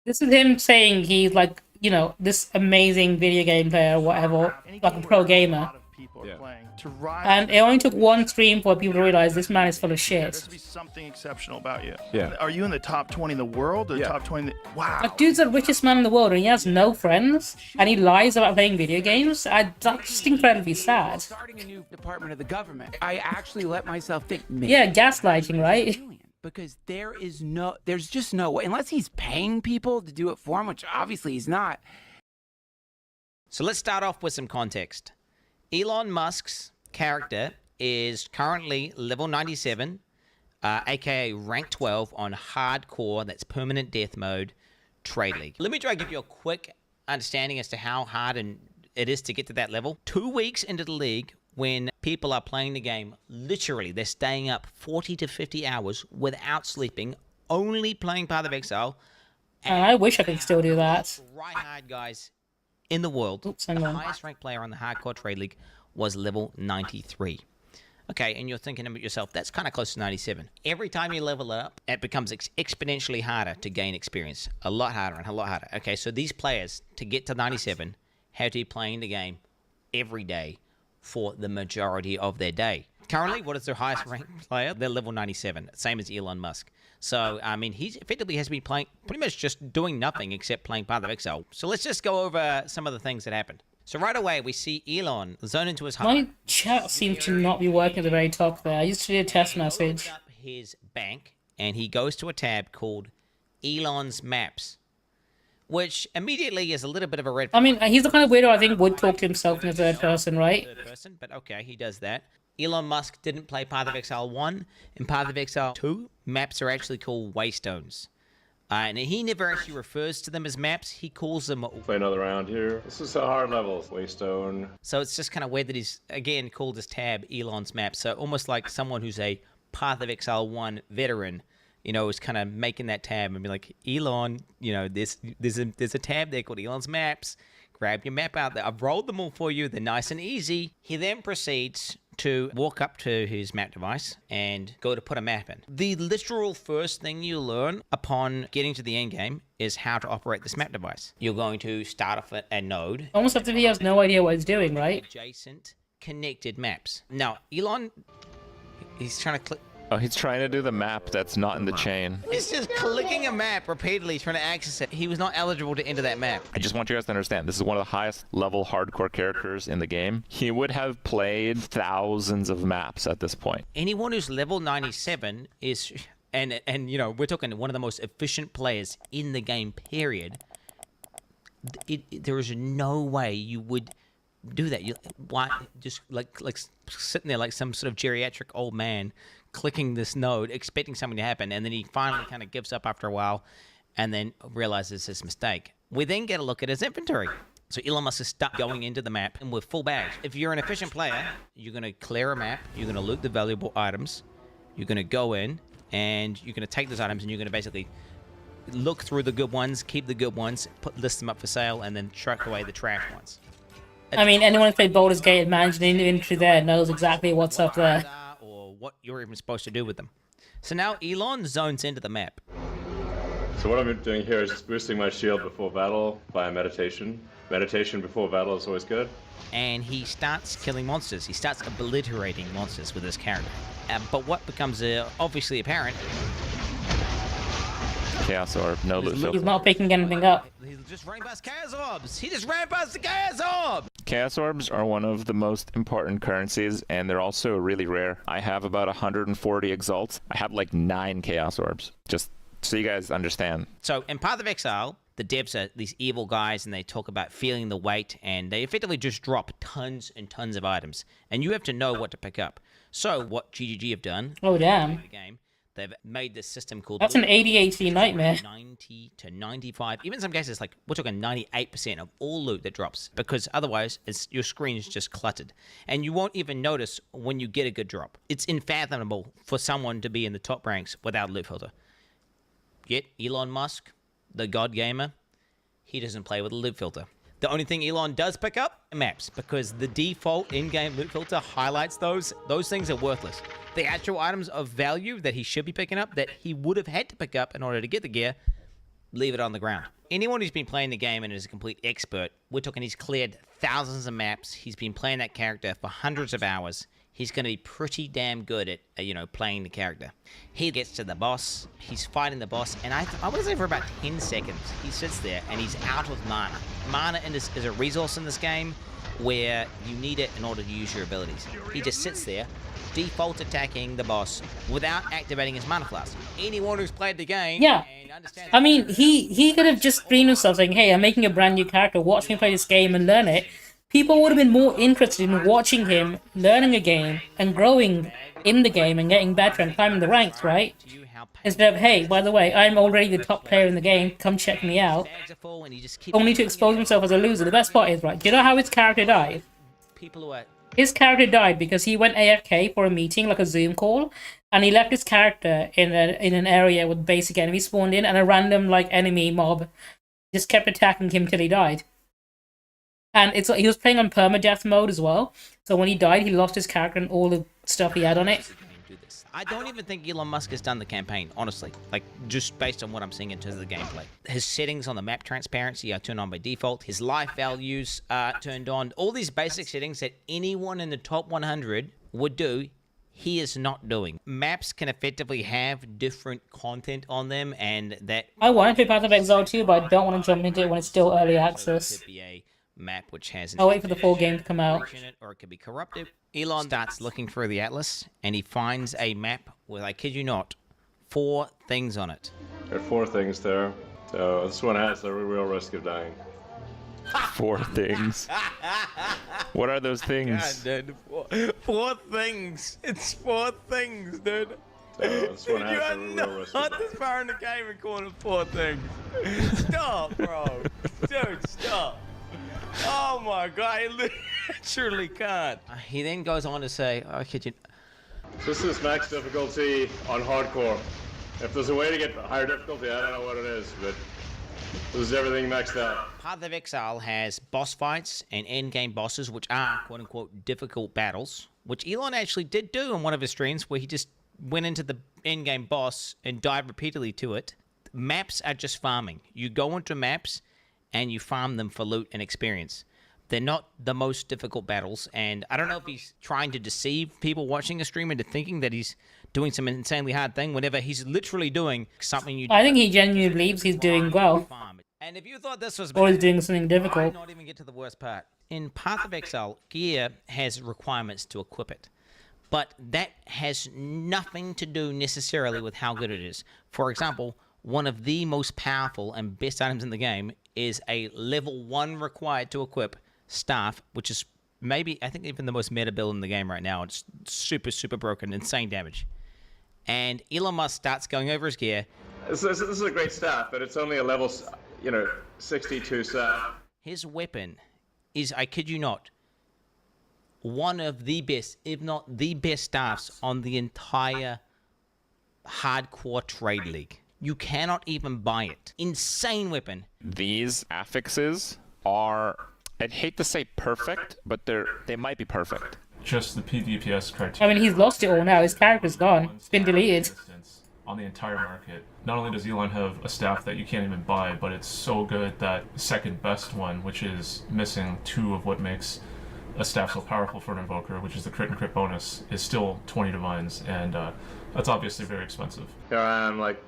this is him saying he's like, you know, this amazing video game player or whatever, like a pro gamer. people are playing to rise. And it only took one stream for people to realize this man is full of shit. There's to be something exceptional about you. Yeah. Are you in the top 20 in the world or the top 20? Wow. That dude's the richest man in the world and he has no friends and he lies about playing video games. That's just incredibly sad. Starting a new department of the government, I actually let myself think. Yeah, gaslighting, right? Because there's just no way, unless he's paying people to do it for him, which obviously he's not. So let's start off with some context. Elon Musk's character is currently level 97, aka rank 12 on hardcore, that's permanent death mode, trade league. Let me try to give you a quick understanding as to how hard it is to get to that level. 2 weeks into the league, when people are playing the game, literally they're staying up 40 to 50 hours without sleeping, only playing Path of Exile. And I wish I could still do that. Right hard guys in the world. The highest ranked player on the hardcore trade league was level 93. Okay, and you're thinking about yourself, that's kind of close to 97. Every time you level it up, it becomes exponentially harder to gain experience. A lot harder and a lot harder. Okay, so these players, to get to 97, have to be playing the game every day for the majority of their day. Currently, what is their highest ranked player? They're level 97, same as Elon Musk. So, I mean, he effectively has been playing, pretty much just doing nothing except playing Path of Exile. So let's just go over some of the things that happened. So right away, we see Elon zone into his home. My chat seems to not be working at the very top there. I used to do a test message. Up his bank, and he goes to a tab called Elon's Maps, which immediately is a little bit of a red flag. I mean, he's the kind of weirdo I think would talk to himself in the third person, right? Third person, but okay, he does that. Elon Musk didn't play Path of Exile 1. In Path of Exile 2, maps are actually called waystones. And he never actually refers to them as maps. He calls them... Play another round here. This is a hard level. Waystone. So it's just kind of weird that he's, again, called his tab Elon's Maps. So almost like someone who's a Path of Exile 1 veteran, you know, is kind of making that tab and be like, Elon, you know, there's a tab there called Elon's Maps. Grab your map out there. I've rolled them all for you. They're nice and easy. He then proceeds to walk up to his map device and go to put a map in. The literal first thing you learn upon getting to the end game is how to operate this map device. You're going to start off at a node. Almost as if he has no idea what he's doing, right? Adjacent connected maps. Now, Elon, he's trying to click. Oh, he's trying to do the map that's not in the chain. He's just clicking a map repeatedly, trying to access it. He was not eligible to enter that map. I just want you guys to understand, this is one of the highest level hardcore characters in the game. He would have played thousands of maps at this point. Anyone who's level 97 is, and you know, we're talking one of the most efficient players in the game, period. There is no way you would do that. Why just like sitting there like some sort of geriatric old man clicking this node, expecting something to happen, and then he finally kind of gives up after a while and then realizes his mistake. We then get a look at his inventory. So Elon Musk is stuck going into the map and with full bags. If you're an efficient player, you're going to clear a map, you're going to loot the valuable items, you're going to go in, and you're going to take those items and you're going to basically look through the good ones, keep the good ones, list them up for sale, and then truck away the trash ones. I mean, anyone who's played Baldur's Gate and managed an inventory there knows exactly what's up there. Or what you're even supposed to do with them. So now Elon zones into the map. So what I'm doing here is just boosting my shield before battle via meditation. Meditation before battle is always good. And he starts killing monsters. He starts obliterating monsters with his character. But what becomes obviously apparent... Chaos Orb, no loot filter. He's not picking anything up. He's just running past Chaos Orbs. He just ran past the Chaos Orb. Chaos Orbs are one of the most important currencies, and they're also really rare. I have about 140 Exalts. I have like 9 Chaos Orbs, just so you guys understand. So in Path of Exile, the devs are these evil guys, and they talk about feeling the weight, and they effectively just drop tons and tons of items, and you have to know what to pick up. So what GGG have done... Oh, damn. The game, they've made this system called... That's an ADHD nightmare. 90 to 95, even in some cases, like, we're talking 98% of all loot that drops, because otherwise, your screen is just cluttered. And you won't even notice when you get a good drop. It's unfathomable for someone to be in the top ranks without a loot filter. Yet, Elon Musk, the god gamer, he doesn't play with a loot filter. The only thing Elon does pick up are maps, because the default in-game loot filter highlights those. Those things are worthless. The actual items of value that he should be picking up, that he would have had to pick up in order to get the gear, leave it on the ground. Anyone who's been playing the game and is a complete expert, we're talking he's cleared thousands of maps, he's been playing that character for hundreds of hours, he's going to be pretty damn good at, playing the character. He gets to the boss, he's fighting the boss, and I want to say for about 10 seconds, he sits there and he's out of mana. Mana is a resource in this game where you need it in order to use your abilities. He just sits there, default attacking the boss without activating his mana flask. Anyone who's played the game... Yeah. I mean, he could have just screamed himself saying, hey, I'm making a brand new character, watch me play this game and learn it. People would have been more interested in watching him learning a game and growing in the game and getting better and climbing the ranks, right? Instead of, hey, by the way, I'm already the top player in the game, come check me out. Only to expose himself as a loser. The best part is, right, do you know how his character died? His character died because he went AFK for a meeting, like a Zoom call, and he left his character in an area with basic enemies spawned in, and a random, like, enemy mob just kept attacking him till he died. And he was playing on permadeath mode as well, so when he died, he lost his character and all the stuff he had on it. I don't even think Elon Musk has done the campaign, honestly. Like, just based on what I'm seeing in terms of the gameplay. His settings on the map transparency are turned on by default. His life values are turned on. All these basic settings that anyone in the top 100 would do, he is not doing. Maps can effectively have different content on them, and that... I want to play Path of Exile too, but I don't want to jump into it when it's still early access. Could be a map which has... I'll wait for the full game to come out. Or it could be corrupted. Elon starts looking through the atlas, and he finds a map with, I kid you not, 4 things on it. There are 4 things there. So this one has a real risk of dying. 4 things. What are those things? God, dude. 4 things. It's 4 things, dude. So this one has a real risk of dying. Not this far in the game and calling it 4 things. Stop, bro. Dude, stop. Oh my god, I literally can't. He then goes on to say, oh, kid you... This is max difficulty on hardcore. If there's a way to get higher difficulty, I don't know what it is, but this is everything maxed out. Path of Exile has boss fights and end-game bosses, which are quote-unquote difficult battles, which Elon actually did do on one of his streams, where he just went into the in-game boss and died repeatedly to it. Maps are just farming. You go into maps and you farm them for loot and experience. They're not the most difficult battles, and I don't know if he's trying to deceive people watching a stream into thinking that he's doing some insanely hard thing whenever he's literally doing something you... I think he genuinely believes he's doing well. And if you thought this was... Or he's doing something difficult. Not even get to the worst part. In Path of Exile, gear has requirements to equip it. But that has nothing to do necessarily with how good it is. For example, one of the most powerful and best items in the game is a level 1 required to equip staff, which is maybe, I think, even the most meta build in the game right now. It's super, super broken, insane damage. And Elon Musk starts going over his gear. This is a great staff, but it's only a level, 62 staff. His weapon is, I kid you not, one of the best, if not the best staffs on the entire hardcore trade league. You cannot even buy it. Insane weapon. These affixes are, I'd hate to say perfect, but they might be perfect. Just the PvPS criteria. I mean, he's lost it all now. His character's gone. It's been deleted. On the entire market. Not only does Elon have a staff that you can't even buy, but it's so good that the second best one, which is missing 2 of what makes a staff so powerful for an invoker, which is the crit and crit bonus, is still 20 divines, and that's obviously very expensive. Here I am, like,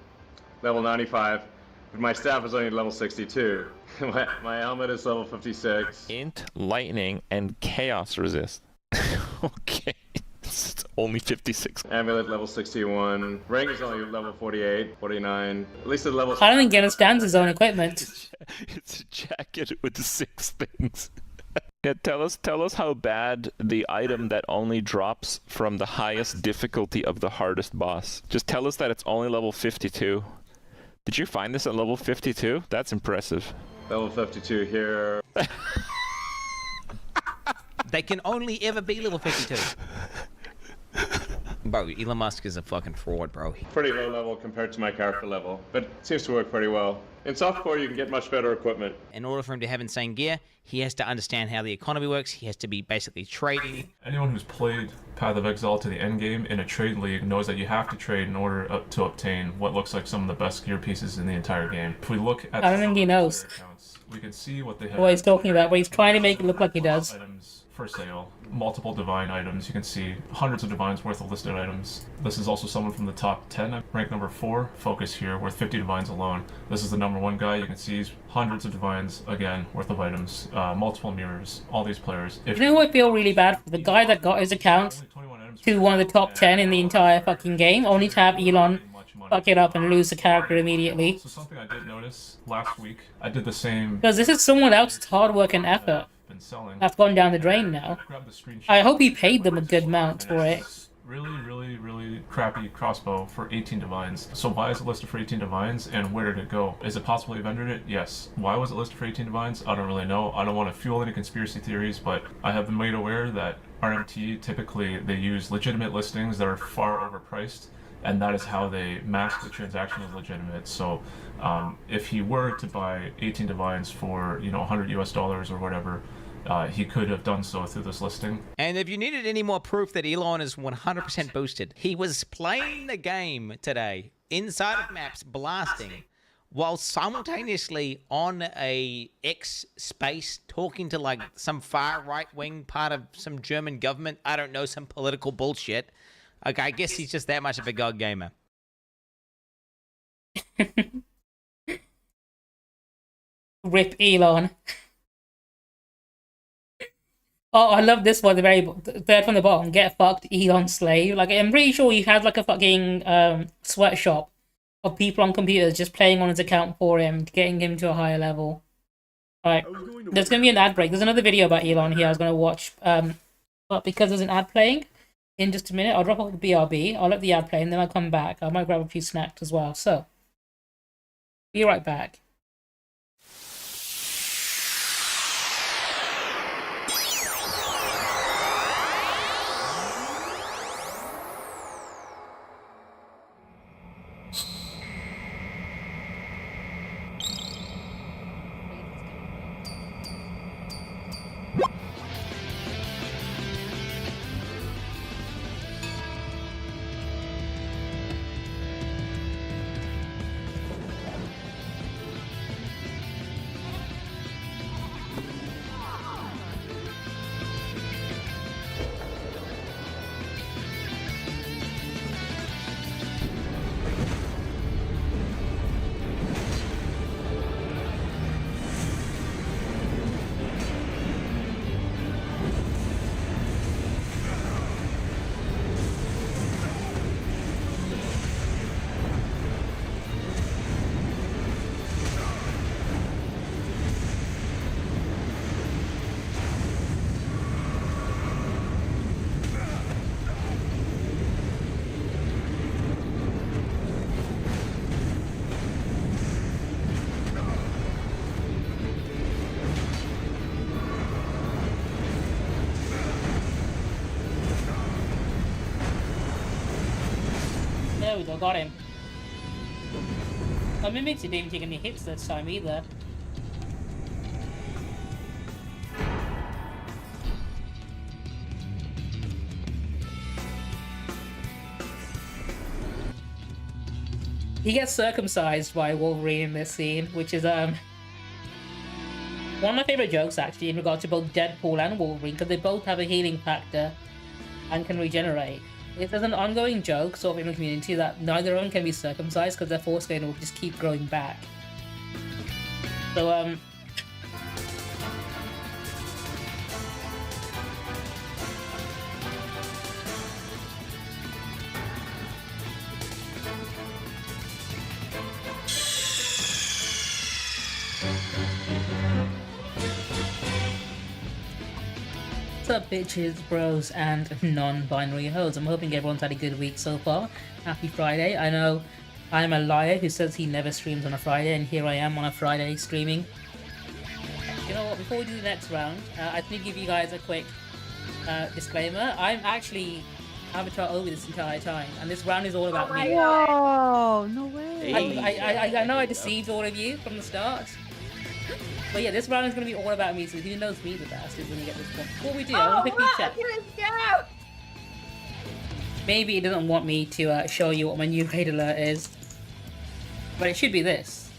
level 95, but my staff is only level 62. my helmet is level 56. Int, lightning, and chaos resist. Okay. It's only 56. Amulet level 61. Ring is only level 48, 49. At least the level... I don't think he understands his own equipment. It's a jacket with 6 things. Yeah, tell us how bad the item that only drops from the highest difficulty of the hardest boss. Just tell us that it's only level 52. Did you find this at level 52? That's impressive. Level 52 here. They can only ever be level 52. Bro, Elon Musk is a fucking fraud, bro. Pretty low level compared to my character level, but it seems to work pretty well. In softcore, you can get much better equipment. In order for him to have insane gear, he has to understand how the economy works. He has to be basically trading. Anyone who's played Path of Exile to the end game in a trade league knows that you have to trade in order to obtain what looks like some of the best gear pieces in the entire game. If we look at I don't think he knows accounts, we can see what they have. What he's talking about, but he's trying to make it look like he does. Items for sale, multiple divine items. You can see hundreds of divines worth of listed items. This is also someone from the top 10, ranked number 4, Focus here, worth 50 divines alone. This is the number 1 guy. You can see he's hundreds of divines, again, worth of items, multiple mirrors, all these players. You know who I feel really bad for? The guy that got his account to one of the top 10 in the entire fucking game, only to have Elon fuck it up and lose the character immediately. So something I did notice last week, I did the same. Because this is someone else's hard work and effort that's gone down the drain now. I hope he paid them a good amount for it. Really crappy crossbow for 18 divines. So why is it listed for 18 divines, and where did it go? Is it possible he vendored it? Yes. Why was it listed for 18 divines? I don't really know. I don't want to fuel any conspiracy theories, but I have been made aware that RMT, typically they use legitimate listings that are far overpriced, and that is how they mask the transaction as legitimate. So if he were to buy 18 divines for, $100 US or whatever, he could have done so through this listing. And if you needed any more proof that Elon is 100% boosted, he was playing the game today inside of maps, blasting, while simultaneously on a X space talking to like some far right wing part of some German government. I don't know, some political bullshit. Okay, I guess he's just that much of a god gamer. Rip Elon. Oh, I love this one, the very third from the bottom. Get fucked, Elon slave. Like, I'm pretty sure he has like a fucking sweatshop of people on computers just playing on his account for him, getting him to a higher level. Alright, there's gonna be an ad break. There's another video about Elon here I was gonna watch. But because there's an ad playing in just a minute, I'll drop off the BRB, I'll let the ad play, and then I'll come back. I might grab a few snacks as well. So, be right back. There we go, got him. I Mimics didn't even take any hits this time either. He gets circumcised by Wolverine in this scene, which is one of my favorite jokes actually in regards to both Deadpool and Wolverine, because they both have a healing factor and can regenerate. If there's an ongoing joke sort of in the community that neither of them can be circumcised because their foreskin will just keep growing back. So what's up, bitches, bros, and non-binary hoes? I'm hoping everyone's had a good week so far. Happy Friday. I know I'm a liar who says he never streams on a Friday, and here I am on a Friday streaming. You know what, before we do the next round, I need to give you guys a quick disclaimer. I'm actually Avatar over this entire time, and this round is all about me. Whoa, no way. I know I deceived all of you from the start. But yeah, this round is going to be all about me, so who knows me the best is when you get this one. Before we do, I want to quickly check. Maybe it doesn't want me to show you what my new raid alert is. But it should be this.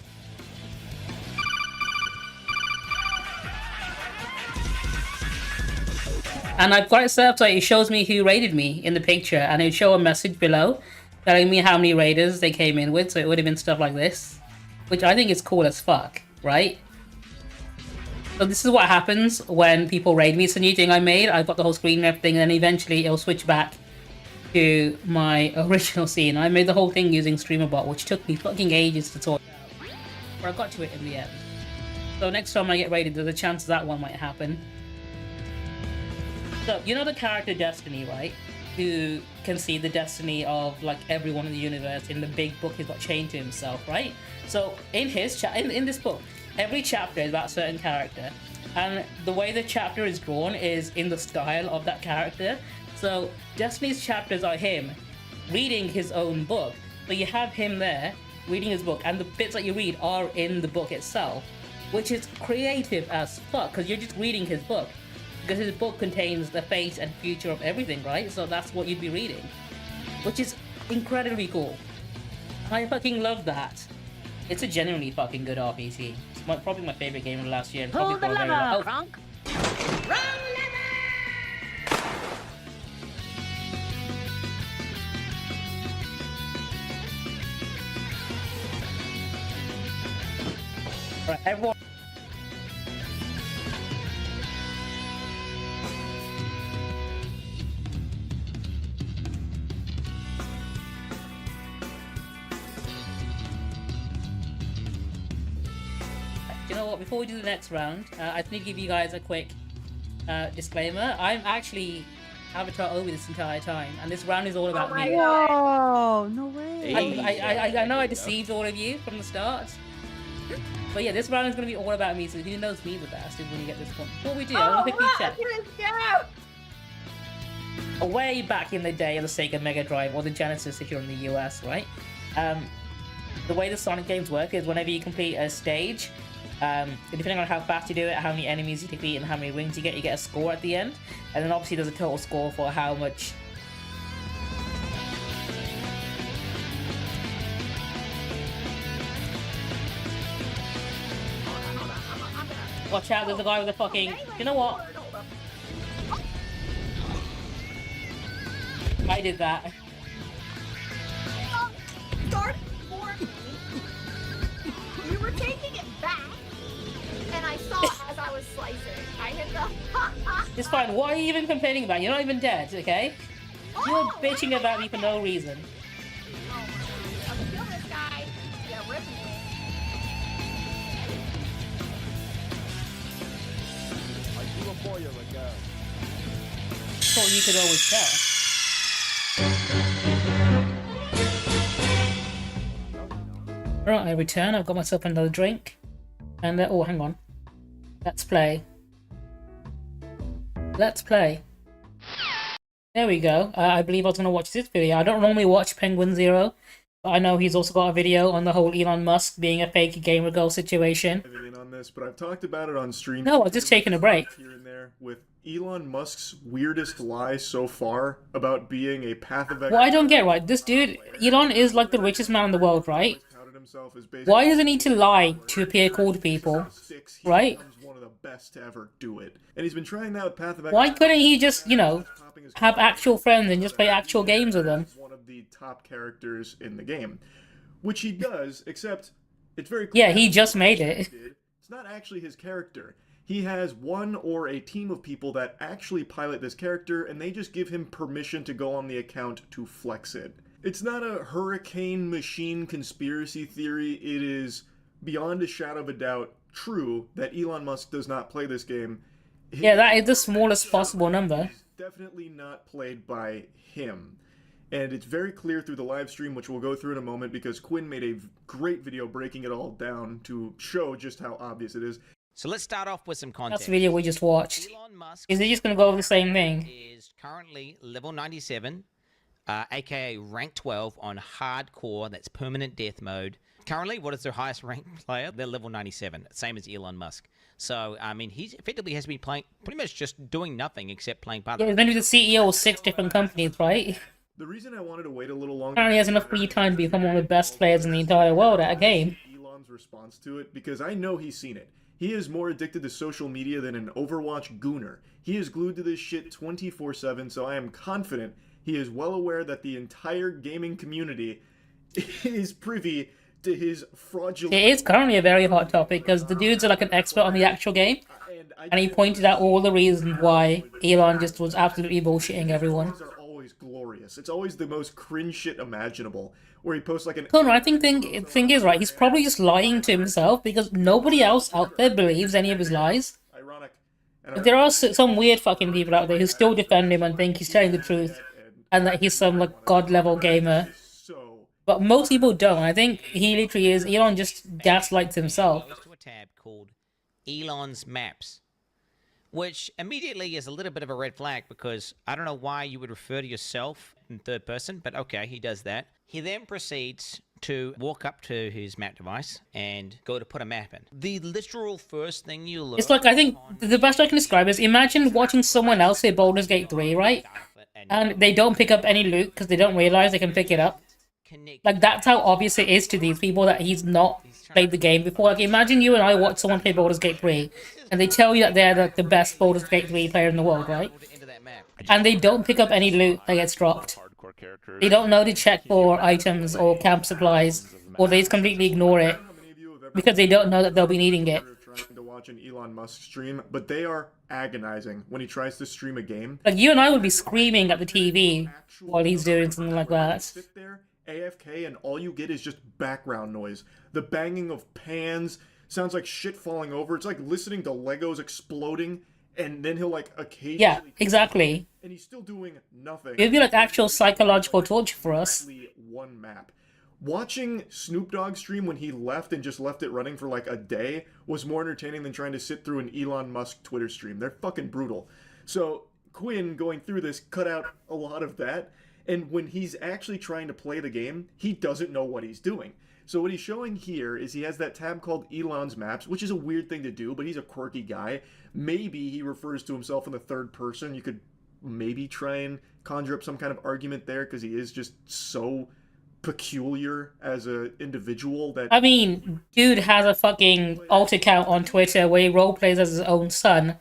And I've got it set up so it shows me who raided me in the picture, and it would show a message below telling me how many raiders they came in with, so it would have been stuff like this. Which I think is cool as fuck, right? So this is what happens when people raid me. It's a new thing I made. I've got the whole screen and everything, and then eventually it'll switch back to my original scene. I made the whole thing using StreamerBot, which took me fucking ages to sort out. But I got to it in the end. So next time I get raided, there's a chance that one might happen. So, you know the character Destiny, right? Who can see the destiny of, like, everyone in the universe. In the big book, he's got chained to himself, right? So, in his in this book, every chapter is about a certain character, and the way the chapter is drawn is in the style of that character. So Destiny's chapters are him reading his own book. So you have him there reading his book, and the bits that you read are in the book itself, which is creative as fuck, because you're just reading his book. Because his book contains the fate and future of everything, right? So that's what you'd be reading, which is incredibly cool. I fucking love that. It's a genuinely fucking good RPG. It's probably my favorite game of the last year. And probably Pull the lever, Kronk. Alright, everyone. You know what, before we do the next round, I need to give you guys a quick disclaimer. I'm actually Avatar over this entire time, and this round is all about me. Whoa, no way. I know I deceived all of you from the start. But yeah, this round is going to be all about me, so who knows me the best is when you get this one. Before we do, I want to quickly check. Way back in the day of the Sega Mega Drive, or the Genesis if you're in the US, right? The way the Sonic games work is whenever you complete a stage, depending on how fast you do it, how many enemies you defeat, and how many rings you get a score at the end. And then obviously there's a total score for how much... Watch out, there's a guy with a fucking... You know what? I did that. Start for me. You were taking it back, and I saw as I was slicing. I hit the. It's fine. What are you even complaining about? You're not even dead, okay? You're bitching about me for no reason. I'll kill this guy. Yeah, rip me. Are you a boy or a girl? Thought you could always tell. Right, I return. I've got myself another drink. And oh, hang on. Let's play. Let's play. There we go. I believe I was going to watch this video. I don't normally watch Penguin Zero, but I know he's also got a video on the whole Elon Musk being a fake gamer girl situation. On this, but I've talked about it on stream. No, I was just taking a break. Here and there with Elon Musk's weirdest lie so far about being a path of. What I don't get, right? This dude, Elon, is like the richest man in the world, right? Why does he need to lie to appear cool to people, right? One of the best to ever do it, and he's been trying that with Path of. Why couldn't he just, you know, have actual friends and just play actual games with them? One of the top characters in the game, which he does, except it's very clear. Yeah, he just made it. It's not actually his character. He has one or a team of people that actually pilot this character, and they just give him permission to go on the account to flex it. It's not a hurricane machine conspiracy theory. It is beyond a shadow of a doubt true that Elon Musk does not play this game. Yeah, that is the smallest possible number. Definitely not played by him. And it's very clear through the live stream, which we'll go through in a moment, because Quinn made a great video breaking it all down to show just how obvious it is. So let's start off with some context. That's the video we just watched. Elon Musk is he just going to go over the same thing? Is currently level 97, aka rank 12 on hardcore, that's permanent death mode. Currently, what is their highest ranked player? They're level 97, same as Elon Musk. So, I mean, he's effectively has been playing, pretty much just doing nothing except playing part. Yeah, he's going to be the CEO of 6 different companies, right? The reason I wanted to wait a little longer... Apparently he has enough free time to become one of the best players in the entire world at a game. Elon's response to it, because I know he's seen it. He is more addicted to social media than an Overwatch gooner. He is glued to this shit 24/7, so I am confident he is well aware that the entire gaming community is privy to his fraudulent... It is currently a very hot topic, because the dudes are like an expert on the actual game, and he pointed out all the reasons why Elon just was absolutely bullshitting everyone. Glorious. It's always the most cringe shit imaginable, where he posts like an... Connor, I think thing is, right, he's probably just lying to himself, because nobody else out there believes any of his lies. Ironic. There are some weird fucking people out there who still defend him and think he's telling the truth, and that he's some, like, god-level gamer. But most people don't. I think he literally is... Elon just gaslights himself. Goes to a tab called Elon's Maps, which immediately is a little bit of a red flag, because I don't know why you would refer to yourself in third person, but okay, he does that. He then proceeds to walk up to his map device and go to put a map in. The literal first thing you look... It's like, I think the best I can describe is, imagine watching someone else say Baldur's Gate 3, right? And they don't pick up any loot because they don't realize they can pick it up. Like, that's how obvious it is to these people that he's not played the game before. Like, imagine you and I watch someone play Baldur's Gate 3, and they tell you that they're the best Baldur's Gate 3 player in the world, right? And they don't pick up any loot that gets dropped. They don't know to check for items or camp supplies, or they just completely ignore it, because they don't know that they'll be needing it. Trying to watch an Elon Musk stream, but they are agonizing when he tries to stream a game. Like, you and I would be screaming at the TV while he's doing something like that. Sit there, AFK, and all you get is just background noise. The banging of pans sounds like shit falling over. It's like listening to Legos exploding, and then he'll like occasionally... Yeah, exactly. And he's still doing nothing. It'd be like actual psychological torture for us. One map. Watching Snoop Dogg stream when he left and just left it running for like a day was more entertaining than trying to sit through an Elon Musk Twitter stream. They're fucking brutal. So Quinn, going through this, cut out a lot of that. And when he's actually trying to play the game, he doesn't know what he's doing. So what he's showing here is he has that tab called Elon's Maps, which is a weird thing to do, but he's a quirky guy. Maybe he refers to himself in the third person. You could maybe try and conjure up some kind of argument there, because he is just so peculiar as an individual that... I mean, dude has a fucking alt account on Twitter where he roleplays as his own son,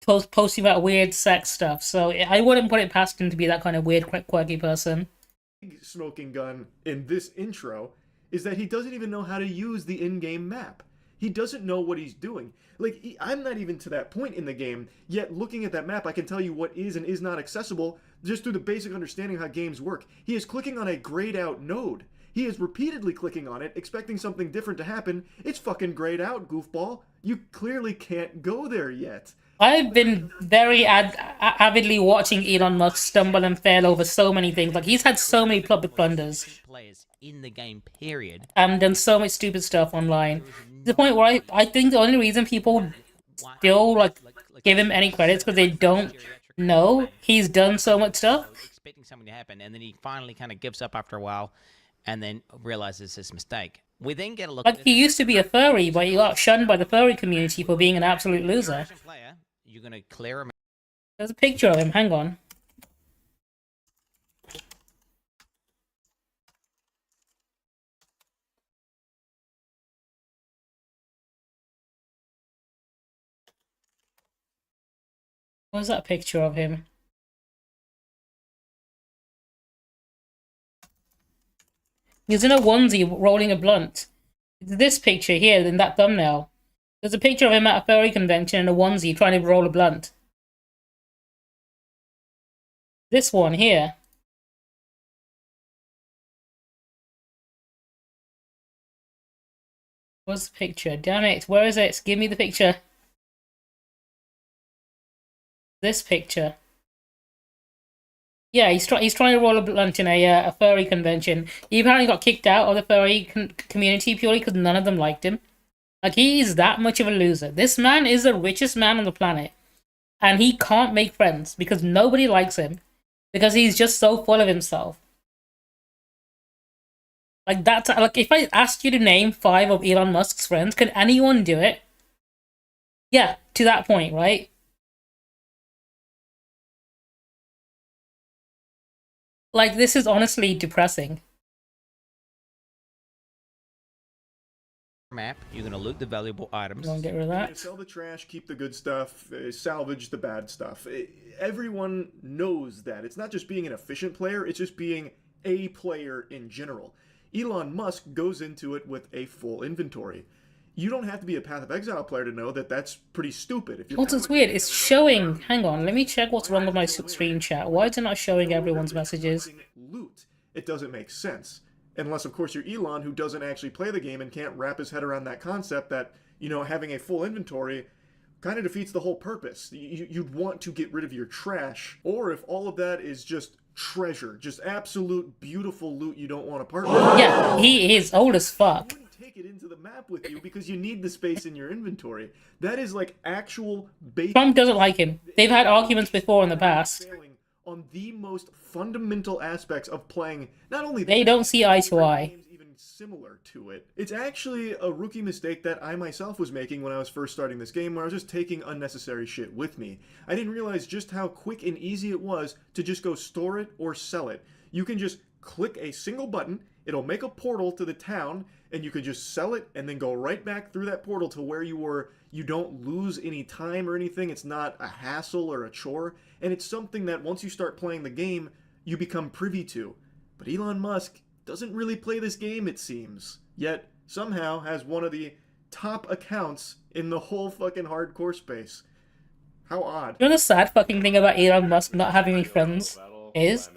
posting about weird sex stuff, so I wouldn't put it past him to be that kind of weird, quirky person. Smoking gun in this intro is that he doesn't even know how to use the in-game map. He doesn't know what he's doing. Like, I'm not even to that point in the game, yet looking at that map, I can tell you what is and is not accessible just through the basic understanding of how games work. He is clicking on a grayed out node. He is repeatedly clicking on it, expecting something different to happen. It's fucking grayed out, goofball. You clearly can't go there yet. I've been very avidly watching Elon Musk stumble and fail over so many things. Like, he's had so many public blunders. Players in the game, period. And done so much stupid stuff online. To the point where I think the only reason people still, like, give him any credits because they don't No, he's done so much stuff. Expecting something to happen, and then he finally kind of gives up after a while, and then realizes his mistake. We then get a look. Like, he used to be a furry, but he got shunned by the furry community for being an absolute loser. Player, you're gonna clear him. There's a picture of him. Hang on. What's that picture of him? He's in a onesie rolling a blunt. It's this picture here in that thumbnail. There's a picture of him at a furry convention in a onesie trying to roll a blunt. This one here. What's the picture? Damn it, where is it? Give me the picture. This picture. Yeah, he's trying to roll a blunt in a furry convention. He apparently got kicked out of the furry community purely because none of them liked him. Like, he's that much of a loser. This man is the richest man on the planet. And he can't make friends because nobody likes him. Because he's just so full of himself. Like, that's like, if I asked you to name 5 of Elon Musk's friends, can anyone do it? Yeah, to that point, right? Like, this is honestly depressing. Map, you're gonna loot the valuable items. Don't get rid of that. Sell the trash, keep the good stuff, salvage the bad stuff. Everyone knows that. It's not just being an efficient player, it's just being a player in general. Elon Musk goes into it with a full inventory. You don't have to be a Path of Exile player to know that that's pretty stupid. If What's weird? It's showing... Hang on, let me check what's wrong with my screen chat. Why is it not showing everyone's messages? Loot. It doesn't make sense. Unless, of course, you're Elon, who doesn't actually play the game and can't wrap his head around that concept that, you know, having a full inventory kind of defeats the whole purpose. You'd want to get rid of your trash. Or if all of that is just treasure, just absolute beautiful loot you don't want to part with. Yeah, he is old as fuck. Take it into the map with you because you need the space in your inventory. That is like actual basic. Trump doesn't like him. They've had arguments before in the past. On the most fundamental aspects of playing, not only they don't see eye to eye. Even similar to it. It's actually a rookie mistake that I myself was making when I was first starting this game, where I was just taking unnecessary shit with me. I didn't realize just how quick and easy it was to just go store it or sell it. You can just click a single button, it'll make a portal to the town, and you could just sell it and then go right back through that portal to where you were. You don't lose any time or anything. It's not a hassle or a chore. And it's something that once you start playing the game, you become privy to. But Elon Musk doesn't really play this game, it seems. Yet, somehow has one of the top accounts in the whole fucking hardcore space. How odd. You know the sad fucking thing about Elon Musk not having any friends is?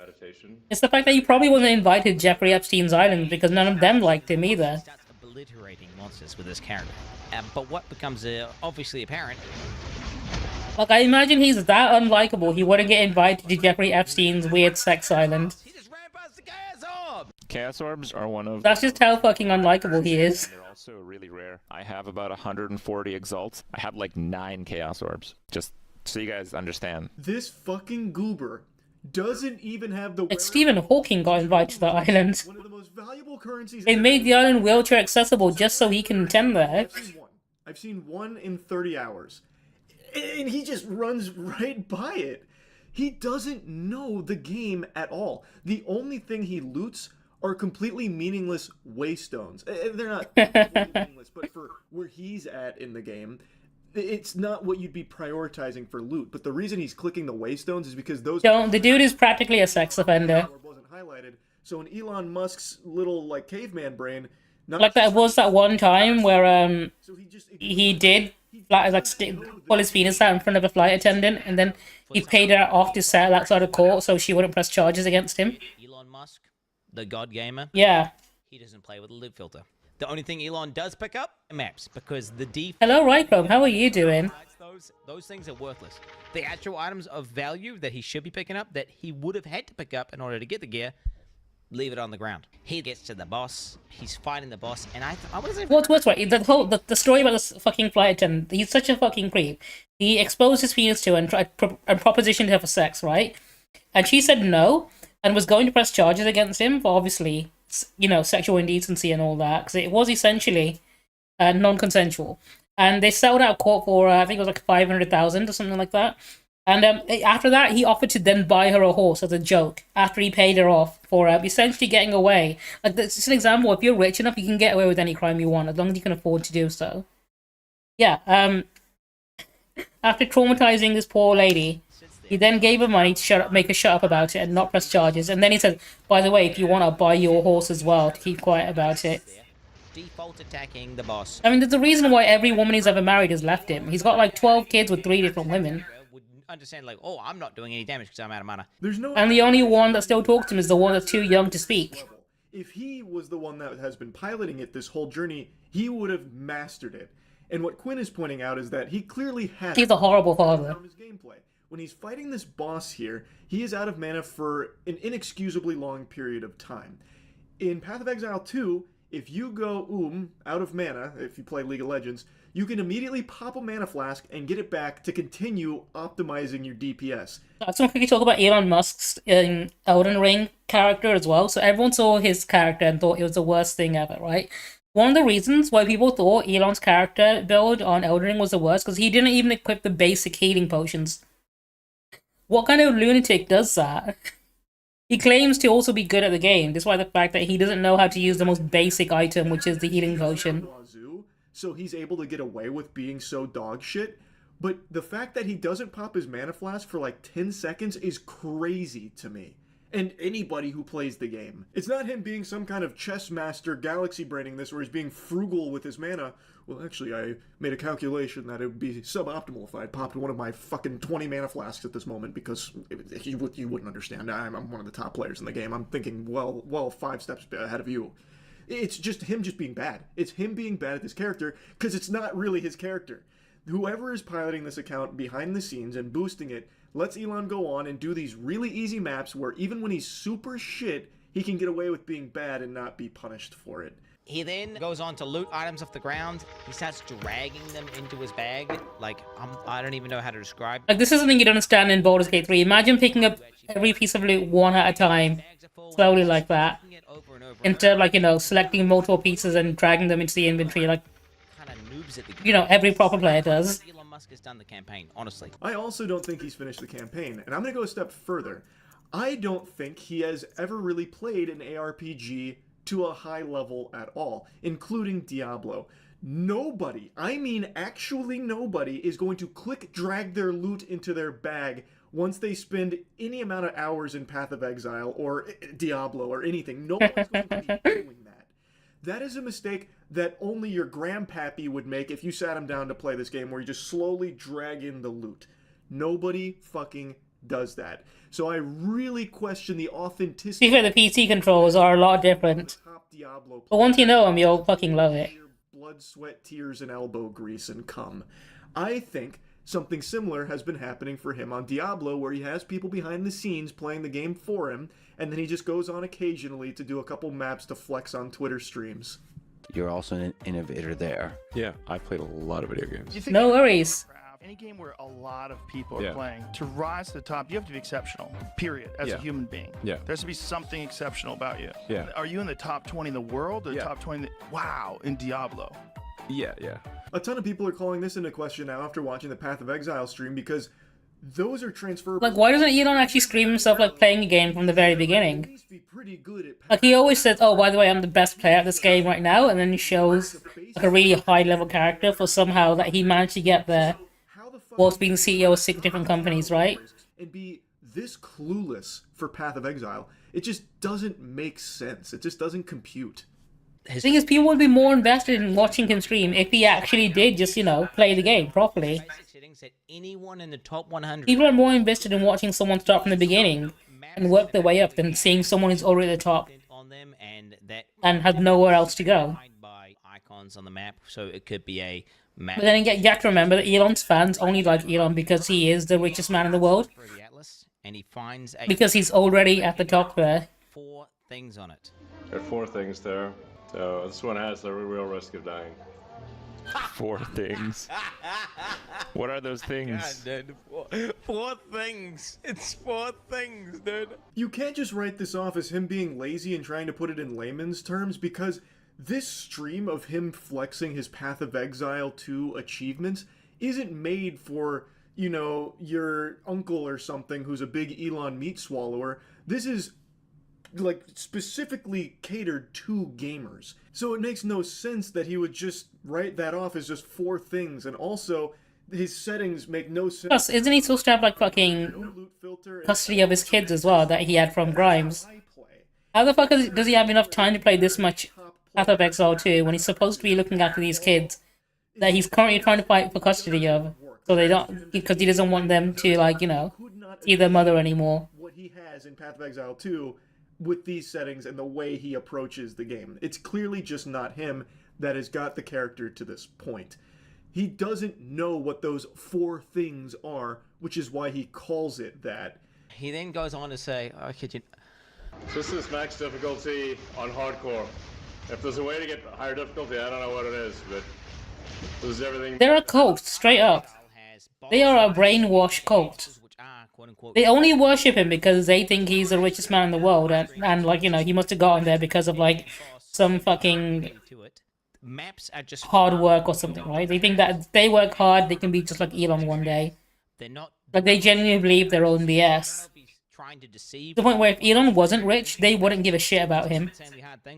It's the fact that he probably wasn't invited to Jeffrey Epstein's island because none of them liked him either. Obliterating monsters with this character. But what becomes obviously apparent... Like, I imagine he's that unlikable he wouldn't get invited to Jeffrey Epstein's weird sex island. Chaos orbs are one of... That's just how fucking unlikable he is. They're also really rare. I have about 140 exalts. I have like 9 chaos orbs. Just so you guys understand. This fucking goober doesn't even have the... Like, Stephen Hawking got invited to the island. One of the most valuable currencies... They made the island wheelchair accessible just so he can attend there. I've seen one in 30 hours. And he just runs right by it. He doesn't know the game at all. The only thing he loots are completely meaningless waystones. They're not completely meaningless, but for where he's at in the game, it's not what you'd be prioritizing for loot. But the reason he's clicking the waystones is because those... The dude is practically a sex offender. ...wasn't highlighted. So in Elon Musk's little, like, caveman brain... Like, that was that one time where, he did... pull his penis out in front of a flight attendant, and then he paid her off to settle outside of court so she wouldn't press charges against him. Elon Musk, the god gamer. Yeah. He doesn't play with a loot filter. The only thing Elon does pick up are maps, because the default... Hello, Rycom, how are you doing? Those things are worthless. The actual items of value that he should be picking up, that he would have had to pick up in order to get the gear, leave it on the ground. He gets to the boss. He's fighting the boss, and I was like, What's right? The story about this fucking flight attendant. He's such a fucking creep. He exposed his penis to her and propositioned her for sex, right? And she said no, and was going to press charges against him for obviously, sexual indecency and all that, because it was essentially non-consensual. And they settled out of court for I think it was like 500,000 or something like that. And after that, he offered to then buy her a horse as a joke after he paid her off for essentially getting away. Like, that's just an example. If you're rich enough, you can get away with any crime you want as long as you can afford to do so. Yeah. After traumatizing this poor lady, he then gave her money to make her shut up about it and not press charges. And then he said, "By the way, if you want, I'll buy you a horse as well to keep quiet about it." Default attacking the boss. I mean, there's a reason why every woman he's ever married has left him. He's got like 12 kids with 3 different women. Understand, like, oh, I'm not doing any damage because I'm out of mana. And the only one that still talks to him is the one that's too young to speak. If he was the one that has been piloting it this whole journey, he would have mastered it. And what Quinn is pointing out is that he clearly has. He's a horrible father. From his gameplay. When he's fighting this boss here, he is out of mana for an inexcusably long period of time. In Path of Exile 2, if you go out of mana, if you play League of Legends, you can immediately pop a mana flask and get it back to continue optimizing your DPS. I just want to quickly talk about Elon Musk's Elden Ring character as well. So everyone saw his character and thought it was the worst thing ever, right? One of the reasons why people thought Elon's character build on Elden Ring was the worst because he didn't even equip the basic healing potions. What kind of lunatic does that? He claims to also be good at the game, despite the fact that he doesn't know how to use the most basic item, which is the healing potion. So he's able to get away with being so dog shit. But the fact that he doesn't pop his mana flask for like 10 seconds is crazy to me. And anybody who plays the game. It's not him being some kind of chess master galaxy braining this where he's being frugal with his mana. Well, actually, I made a calculation that it would be suboptimal if I had popped one of my fucking 20 mana flasks at this moment because you wouldn't understand. I'm one of the top players in the game. I'm thinking, well, 5 steps ahead of you. It's just him just being bad. It's him being bad at this character because it's not really his character. Whoever is piloting this account behind the scenes and boosting it lets Elon go on and do these really easy maps where even when he's super shit, he can get away with being bad and not be punished for it. He then goes on to loot items off the ground. He starts dragging them into his bag. Like, I don't even know how to describe. Like, this is something you don't understand in Baldur's Gate 3. Imagine picking up every piece of loot one at a time, slowly like that. Instead of, like, selecting multiple pieces and dragging them into the inventory, like, every proper player does. Elon Musk has done the campaign, honestly. I also don't think he's finished the campaign, and I'm going to go a step further. I don't think he has ever really played an ARPG to a high level at all, including Diablo. Nobody, I mean actually nobody, is going to drag their loot into their bag once they spend any amount of hours in Path of Exile or Diablo or anything. No one's going to be doing that. That is a mistake that only your grandpappy would make if you sat him down to play this game where you just slowly drag in the loot. Nobody fucking does that. So I really question the authenticity. To be fair, the PC controls are a lot different. But once you know them, you'll fucking love it. Blood, sweat, tears, and elbow grease and cum. I think something similar has been happening for him on Diablo, where he has people behind the scenes playing the game for him, and then he just goes on occasionally to do a couple maps to flex on Twitter streams. You're also an innovator there. Yeah, I played a lot of video games. No worries. Any game where a lot of people are playing, to rise to the top, you have to be exceptional, period, as a human being. Yeah. There has to be something exceptional about you. Yeah. Are you in the top 20 in the world or the top 20 wow, in Diablo? Yeah. A ton of people are calling this into question now after watching the Path of Exile stream because those are transferable. Like, why doesn't Elon actually scream himself like playing a game from the very beginning? Like, he always says, oh, by the way, I'm the best player at this game right now, and then he shows like a really high-level character for somehow that he managed to get there whilst being CEO of 6 different companies, right? And be this clueless for Path of Exile. It just doesn't make sense. It just doesn't compute. The thing is, people would be more invested in watching him stream if he actually did just, play the game properly. Anyone in the top 100. People are more invested in watching someone start from the beginning and work their way up than seeing someone who's already at the top and has nowhere else to go. By icons on the map, so it could be a map. But then you have to remember that Elon's fans only like Elon because he is the richest man in the world. And he finds because he's already at the top there. things on it. There are 4 things there. So this one has the real risk of dying. 4 things. What are those things? God, dude. 4 things. It's 4 things, dude. You can't just write this off as him being lazy and trying to put it in layman's terms, because this stream of him flexing his Path of Exile 2 achievements isn't made for, you know, your uncle or something who's a big Elon meat swallower. This is like specifically catered to gamers. So it makes no sense that he would just write that off as just 4 things, and also his settings make no sense. Plus, isn't he supposed to have like fucking custody of his kids as well that he had from Grimes? How the fuck does he have enough time to play this much Path of Exile 2 when he's supposed to be looking after these kids that he's currently trying to fight for custody of? So they don't, because he doesn't want them to, like, you know, see their mother anymore. What he has in Path of Exile 2 with these settings and the way he approaches the game. It's clearly just not him that has got the character to this point. He doesn't know what those 4 things are, which is why he calls it that. He then goes on to say, "I kid you." This is max difficulty on hardcore. If there's a way to get higher difficulty, I don't know what it is, but this is everything. They're a cult, straight up. They are a brainwashed cult. They only worship him because they think he's the richest man in the world, and like, you know, he must have gotten there because of like some fucking hard work or something, right? They think that if they work hard, they can be just like Elon one day. Like, they genuinely believe their own BS. To the point where if Elon wasn't rich, they wouldn't give a shit about him.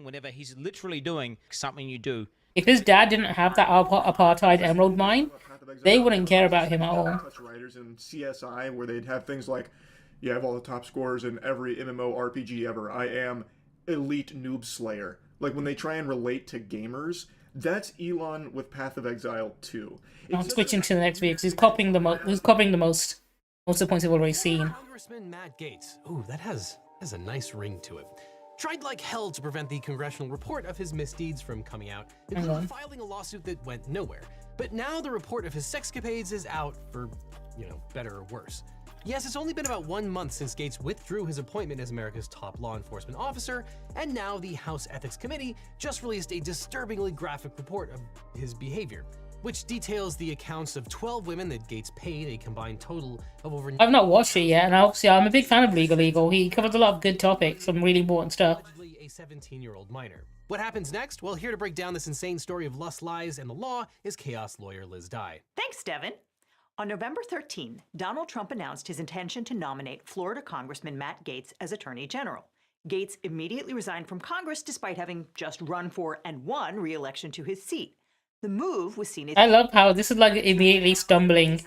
Whenever he's literally doing something you do. If his dad didn't have that apartheid emerald mine, they wouldn't care about him at all. Writers in CSI, where they'd have things like, you have all the top scorers in every MMORPG ever. I am elite noob slayer. Like, when they try and relate to gamers, that's Elon with Path of Exile 2. I'm switching to the next video because he's copying the most of the points we've already seen. Congressman Matt Gaetz. Ooh, that has a nice ring to it. Tried like hell to prevent the congressional report of his misdeeds from coming out, including filing a lawsuit that went nowhere. But now the report of his sexcapades is out for, you know, better or worse. Yes, it's only been about 1 month since Gaetz withdrew his appointment as America's top law enforcement officer, and now the House Ethics Committee just released a disturbingly graphic report of his behavior, which details the accounts of 12 women that Gaetz paid a combined total of over... I've not watched it yet, and obviously I'm a big fan of Legal Eagle. He covers a lot of good topics, some really important stuff. A 17-year-old minor. What happens next? Well, here to break down this insane story of lust, lies, and the law is chaos lawyer Liz Dye. Thanks, Devin. On November 13, Donald Trump announced his intention to nominate Florida Congressman Matt Gaetz as Attorney General. Gaetz immediately resigned from Congress despite having just run for and won re-election to his seat. The move was seen as... I love how this is like immediately stumbling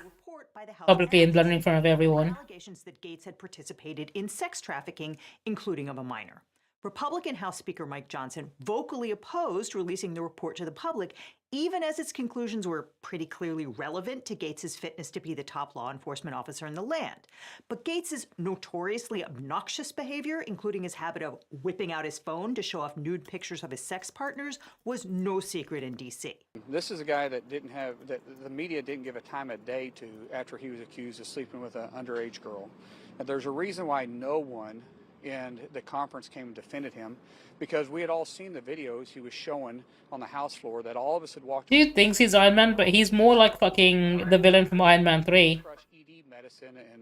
publicly and blundering in front of everyone. Allegations that Gaetz had participated in sex trafficking, including of a minor. Republican House Speaker Mike Johnson vocally opposed releasing the report to the public, even as its conclusions were pretty clearly relevant to Gaetz's fitness to be the top law enforcement officer in the land. But Gaetz's notoriously obnoxious behavior, including his habit of whipping out his phone to show off nude pictures of his sex partners, was no secret in D.C. This is a guy that the media didn't give a time of day to after he was accused of sleeping with an underage girl. And there's a reason why no one in the conference came and defended him, because we had all seen the videos he was showing on the House floor that all of us had walked. Dude thinks he's Iron Man, but he's more like fucking the villain from Iron Man 3.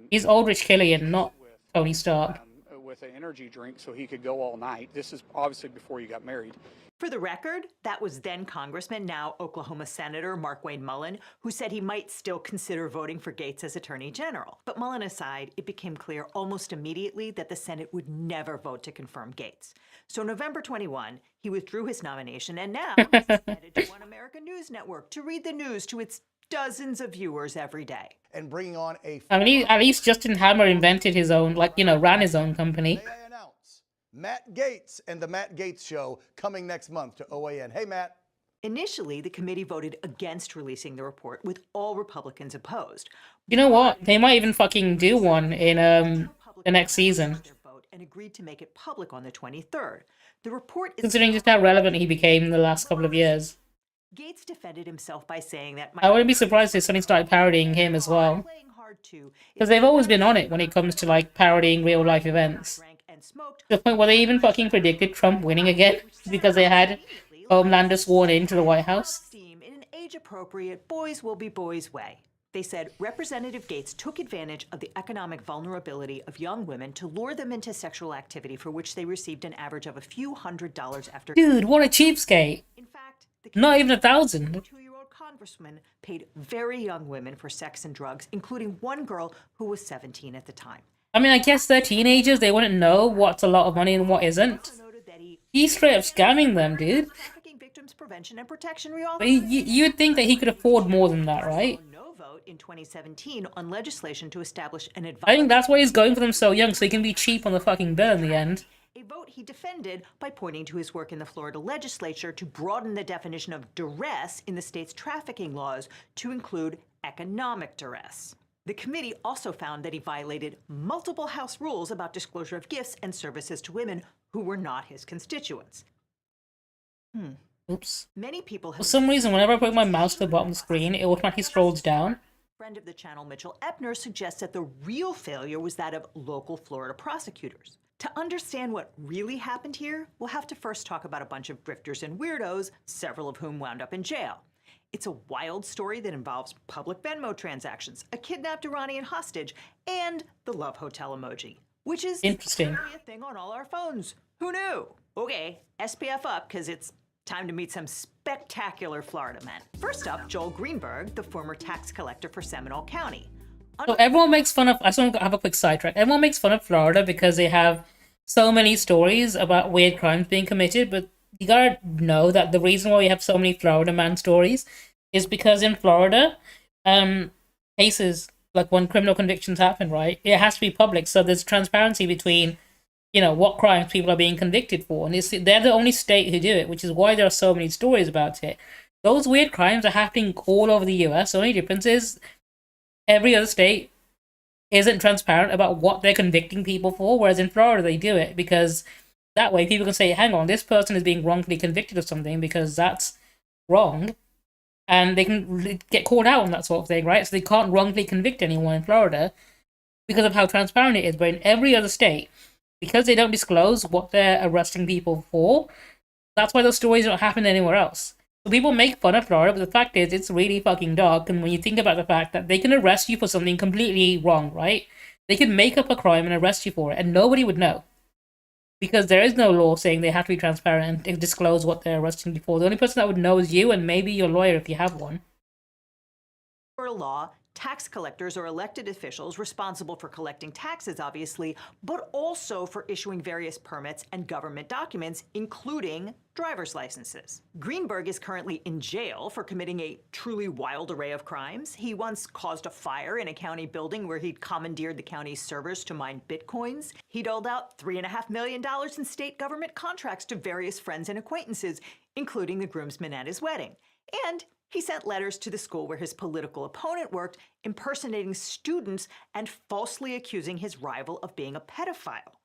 He's Aldrich Killian, not Tony Stark. With an energy drink so he could go all night. This is obviously before you got married. For the record, that was then Congressman, now Oklahoma Senator Mark Wayne Mullen, who said he might still consider voting for Gaetz as Attorney General. But Mullen aside, it became clear almost immediately that the Senate would never vote to confirm Gaetz. So November 21, he withdrew his nomination, and now he's headed to One America News Network to read the news to its dozens of viewers every day. And bringing on a... I mean, at least Justin Hammer invented his own, like, you know, ran his own company. Matt Gaetz and the Matt Gaetz Show coming next month to OAN. Hey, Matt. Initially, the committee voted against releasing the report, with all Republicans opposed. You know what? They might even fucking do one in the next season. And agreed to make it public on the 23rd. The report is... Considering just how relevant he became in the last couple of years. Gaetz defended himself by saying that... I wouldn't be surprised if somebody started parodying him as well. Because they've always been on it when it comes to, like, parodying real-life events. And smoked. To the point where they even fucking predicted Trump winning again because they had Homelander sworn into the White House. In an age-appropriate boys will be boys way. They said Representative Gates took advantage of the economic vulnerability of young women to lure them into sexual activity for which they received an average of a few $100s after. Dude, what a cheapskate. In fact, not even 1,000. Two-year-old congressman paid very young women for sex and drugs, including one girl who was 17 at the time. I mean, I guess they're teenagers. They wouldn't know what's a lot of money and what isn't. He's straight up scamming them, dude. Trafficking Victims Prevention and Protection But you'd think that he could afford more than that, right? No vote in 2017 on legislation to establish an advice. I think that's why he's going for them so young, so he can be cheap on the fucking bill in the end. A vote he defended by pointing to his work in the Florida legislature to broaden the definition of duress in the state's trafficking laws to include economic duress. The committee also found that he violated multiple House rules about disclosure of gifts and services to women who were not his constituents. Oops. Many people have... For some reason, whenever I put my mouse to the bottom of the screen, it automatically scrolls down. Friend of the channel, Mitchell Epner, suggests that the real failure was that of local Florida prosecutors. To understand what really happened here, we'll have to first talk about a bunch of grifters and weirdos, several of whom wound up in jail. It's a wild story that involves public Venmo transactions, a kidnapped Iranian hostage, and the love hotel emoji, which is interesting. A thing on all our phones. Who knew? Okay, SPF up, because it's time to meet some spectacular Florida men. First up, Joel Greenberg, the former tax collector for Seminole County. So everyone makes fun of... I just want to have a quick sidetrack. Everyone makes fun of Florida because they have so many stories about weird crimes being committed, but you gotta know that the reason why we have so many Florida man stories is because in Florida, cases, like when criminal convictions happen, right, it has to be public, so there's transparency between, you know, what crimes people are being convicted for, and they're the only state who do it, which is why there are so many stories about it. Those weird crimes are happening all over the US. The only difference is every other state isn't transparent about what they're convicting people for, whereas in Florida they do it because that way people can say, hang on, this person is being wrongfully convicted of something because that's wrong, and they can get called out on that sort of thing, right? So they can't wrongfully convict anyone in Florida because of how transparent it is. But in every other state, because they don't disclose what they're arresting people for, that's why those stories don't happen anywhere else. So people make fun of Florida, but the fact is it's really fucking dark. And when you think about the fact that they can arrest you for something completely wrong, right? They could make up a crime and arrest you for it, and nobody would know. Because there is no law saying they have to be transparent and disclose what they're arresting you for. The only person that would know is you and maybe your lawyer if you have one. For law, tax collectors are elected officials responsible for collecting taxes, obviously, but also for issuing various permits and government documents, including driver's licenses. Greenberg is currently in jail for committing a truly wild array of crimes. He once caused a fire in a county building where he'd commandeered the county's servers to mine bitcoins. He doled out $3.5 million in state government contracts to various friends and acquaintances, including the groomsmen at his wedding. And he sent letters to the school where his political opponent worked, impersonating students and falsely accusing his rival of being a pedophile.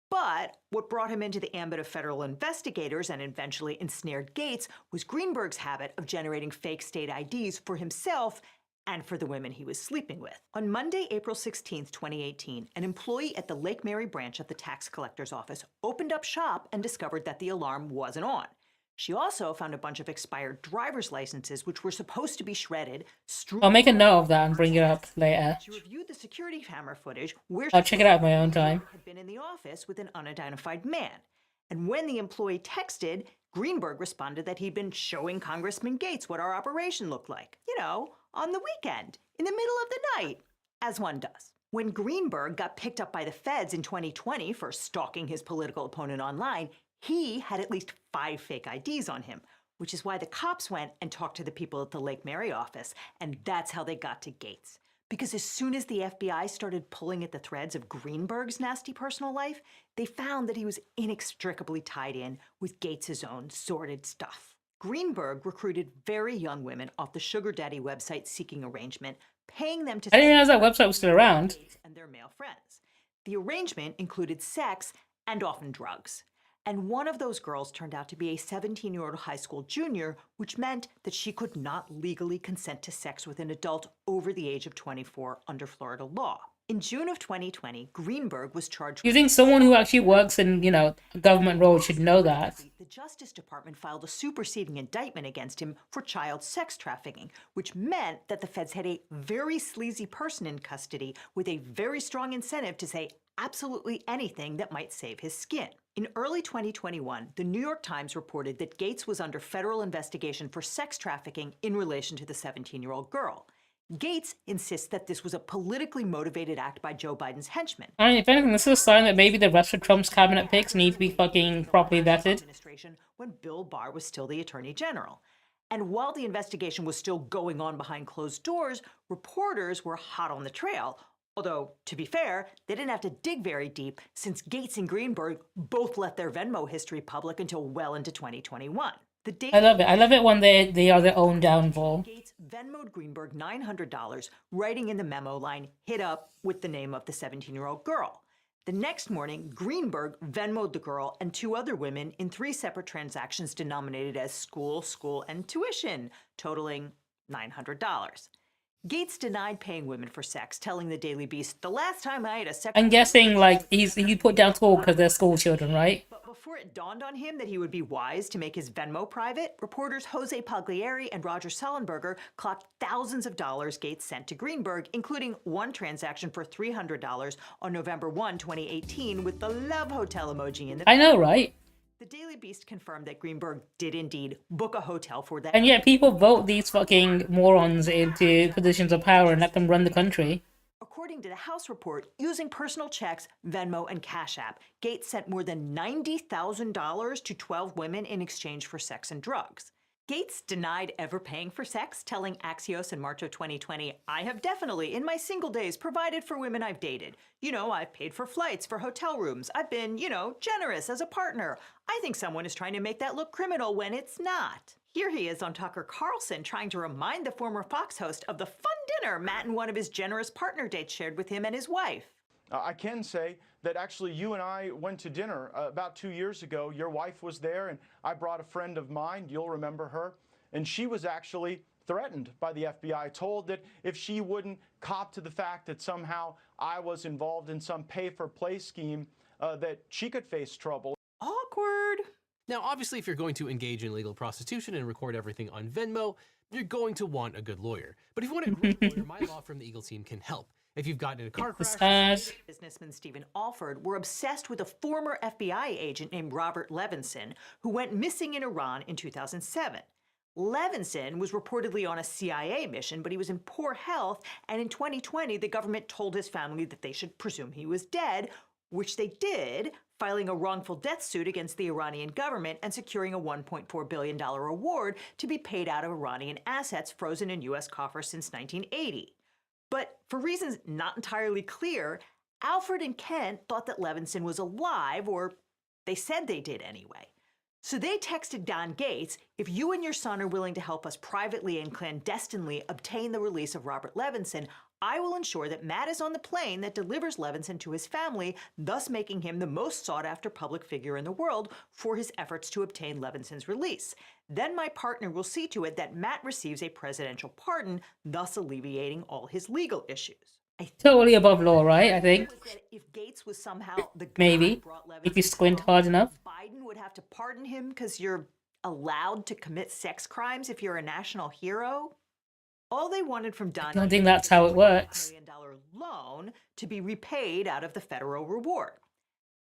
But what brought him into the ambit of federal investigators and eventually ensnared Gates was Greenberg's habit of generating fake state IDs for himself and for the women he was sleeping with. On Monday, April 16, 2018, an employee at the Lake Mary branch of the tax collector's office opened up shop and discovered that the alarm wasn't on. She also found a bunch of expired driver's licenses, which were supposed to be shredded. I'll make a note of that and bring it up later. She reviewed the security camera footage where I'll check it out at my own time. Had been in the office with an unidentified man. And when the employee texted, Greenberg responded that he'd been showing Congressman Gates what our operation looked like. You know, on the weekend, in the middle of the night, as one does. When Greenberg got picked up by the feds in 2020 for stalking his political opponent online, he had at least 5 fake IDs on him, which is why the cops went and talked to the people at the Lake Mary office, and that's how they got to Gates. Because as soon as the FBI started pulling at the threads of Greenberg's nasty personal life, they found that he was inextricably tied in with Gates's own sordid stuff. Greenberg recruited very young women off the sugar daddy website Seeking Arrangement, paying them to... I didn't realize that website was still around. ...and their male friends. The arrangement included sex and often drugs. And one of those girls turned out to be a 17-year-old high school junior, which meant that she could not legally consent to sex with an adult over the age of 24 under Florida law. In June of 2020, Greenberg was charged. You think someone who actually works in, a government role should know that? The Justice Department filed a superseding indictment against him for child sex trafficking, which meant that the feds had a very sleazy person in custody with a very strong incentive to say absolutely anything that might save his skin. In early 2021, the New York Times reported that Gates was under federal investigation for sex trafficking in relation to the 17-year-old girl. Gates insists that this was a politically motivated act by Joe Biden's henchmen. I mean, if anything, this is a sign that maybe the rest of Trump's cabinet picks need to be fucking properly vetted. When Bill Barr was still the Attorney General. And while the investigation was still going on behind closed doors, reporters were hot on the trail. Although, to be fair, they didn't have to dig very deep since Gates and Greenberg both left their Venmo history public until well into 2021. I love it. I love it when they are their own downfall. Gates Venmoed Greenberg $900, writing in the memo line, "hit up" with the name of the 17-year-old girl. The next morning, Greenberg Venmoed the girl and two other women in 3 separate transactions denominated as school, and tuition, totaling $900. Gates denied paying women for sex, telling the Daily Beast, "The last time I had a sex..." I'm guessing, he put down talk because they're school children, right? But before it dawned on him that he would be wise to make his Venmo private, reporters Jose Pagliari and Roger Sullenberger clocked thousands of dollars Gates sent to Greenberg, including one transaction for $300 on November 1, 2018, with the love hotel emoji in the... I know, right? The Daily Beast confirmed that Greenberg did indeed book a hotel for that. And yet people vote these fucking morons into positions of power and let them run the country. According to the House report, using personal checks, Venmo, and Cash App, Gates sent more than $90,000 to 12 women in exchange for sex and drugs. Gates denied ever paying for sex, telling Axios in March of 2020, "I have definitely, in my single days, provided for women I've dated. I've paid for flights, for hotel rooms. I've been, generous as a partner. I think someone is trying to make that look criminal when it's not." Here he is on Tucker Carlson trying to remind the former Fox host of the fun dinner Matt and one of his generous partner dates shared with him and his wife. I can say that actually you and I went to dinner about 2 years ago. Your wife was there, and I brought a friend of mine. You'll remember her. And she was actually threatened by the FBI, told that if she wouldn't cop to the fact that somehow I was involved in some pay-for-play scheme, that she could face trouble. Awkward. Now, obviously, if you're going to engage in illegal prostitution and record everything on Venmo, you're going to want a good lawyer. But if you want a great lawyer, my law firm, the Eagle Team, can help. If you've gotten in a car crash... Businessman Stephen Alford were obsessed with a former FBI agent named Robert Levinson, who went missing in Iran in 2007. Levinson was reportedly on a CIA mission, but he was in poor health, and in 2020, the government told his family that they should presume he was dead, which they did, filing a wrongful death suit against the Iranian government and securing a $1.4 billion award to be paid out of Iranian assets frozen in U.S. coffers since 1980. But for reasons not entirely clear, Alfred and Kent thought that Levinson was alive, or they said they did anyway. So they texted Don Gates, "If you and your son are willing to help us privately and clandestinely obtain the release of Robert Levinson, I will ensure that Matt is on the plane that delivers Levinson to his family, thus making him the most sought-after public figure in the world for his efforts to obtain Levinson's release. Then my partner will see to it that Matt receives a presidential pardon, thus alleviating all his legal issues." Totally above law, right? I think. If Gates was somehow the guy Maybe. who brought Levinson If you squint hard enough. Biden would have to pardon him because you're allowed to commit sex crimes if you're a national hero. All they wanted from Don I don't think that's how it works. $1 million loan to be repaid out of the federal reward.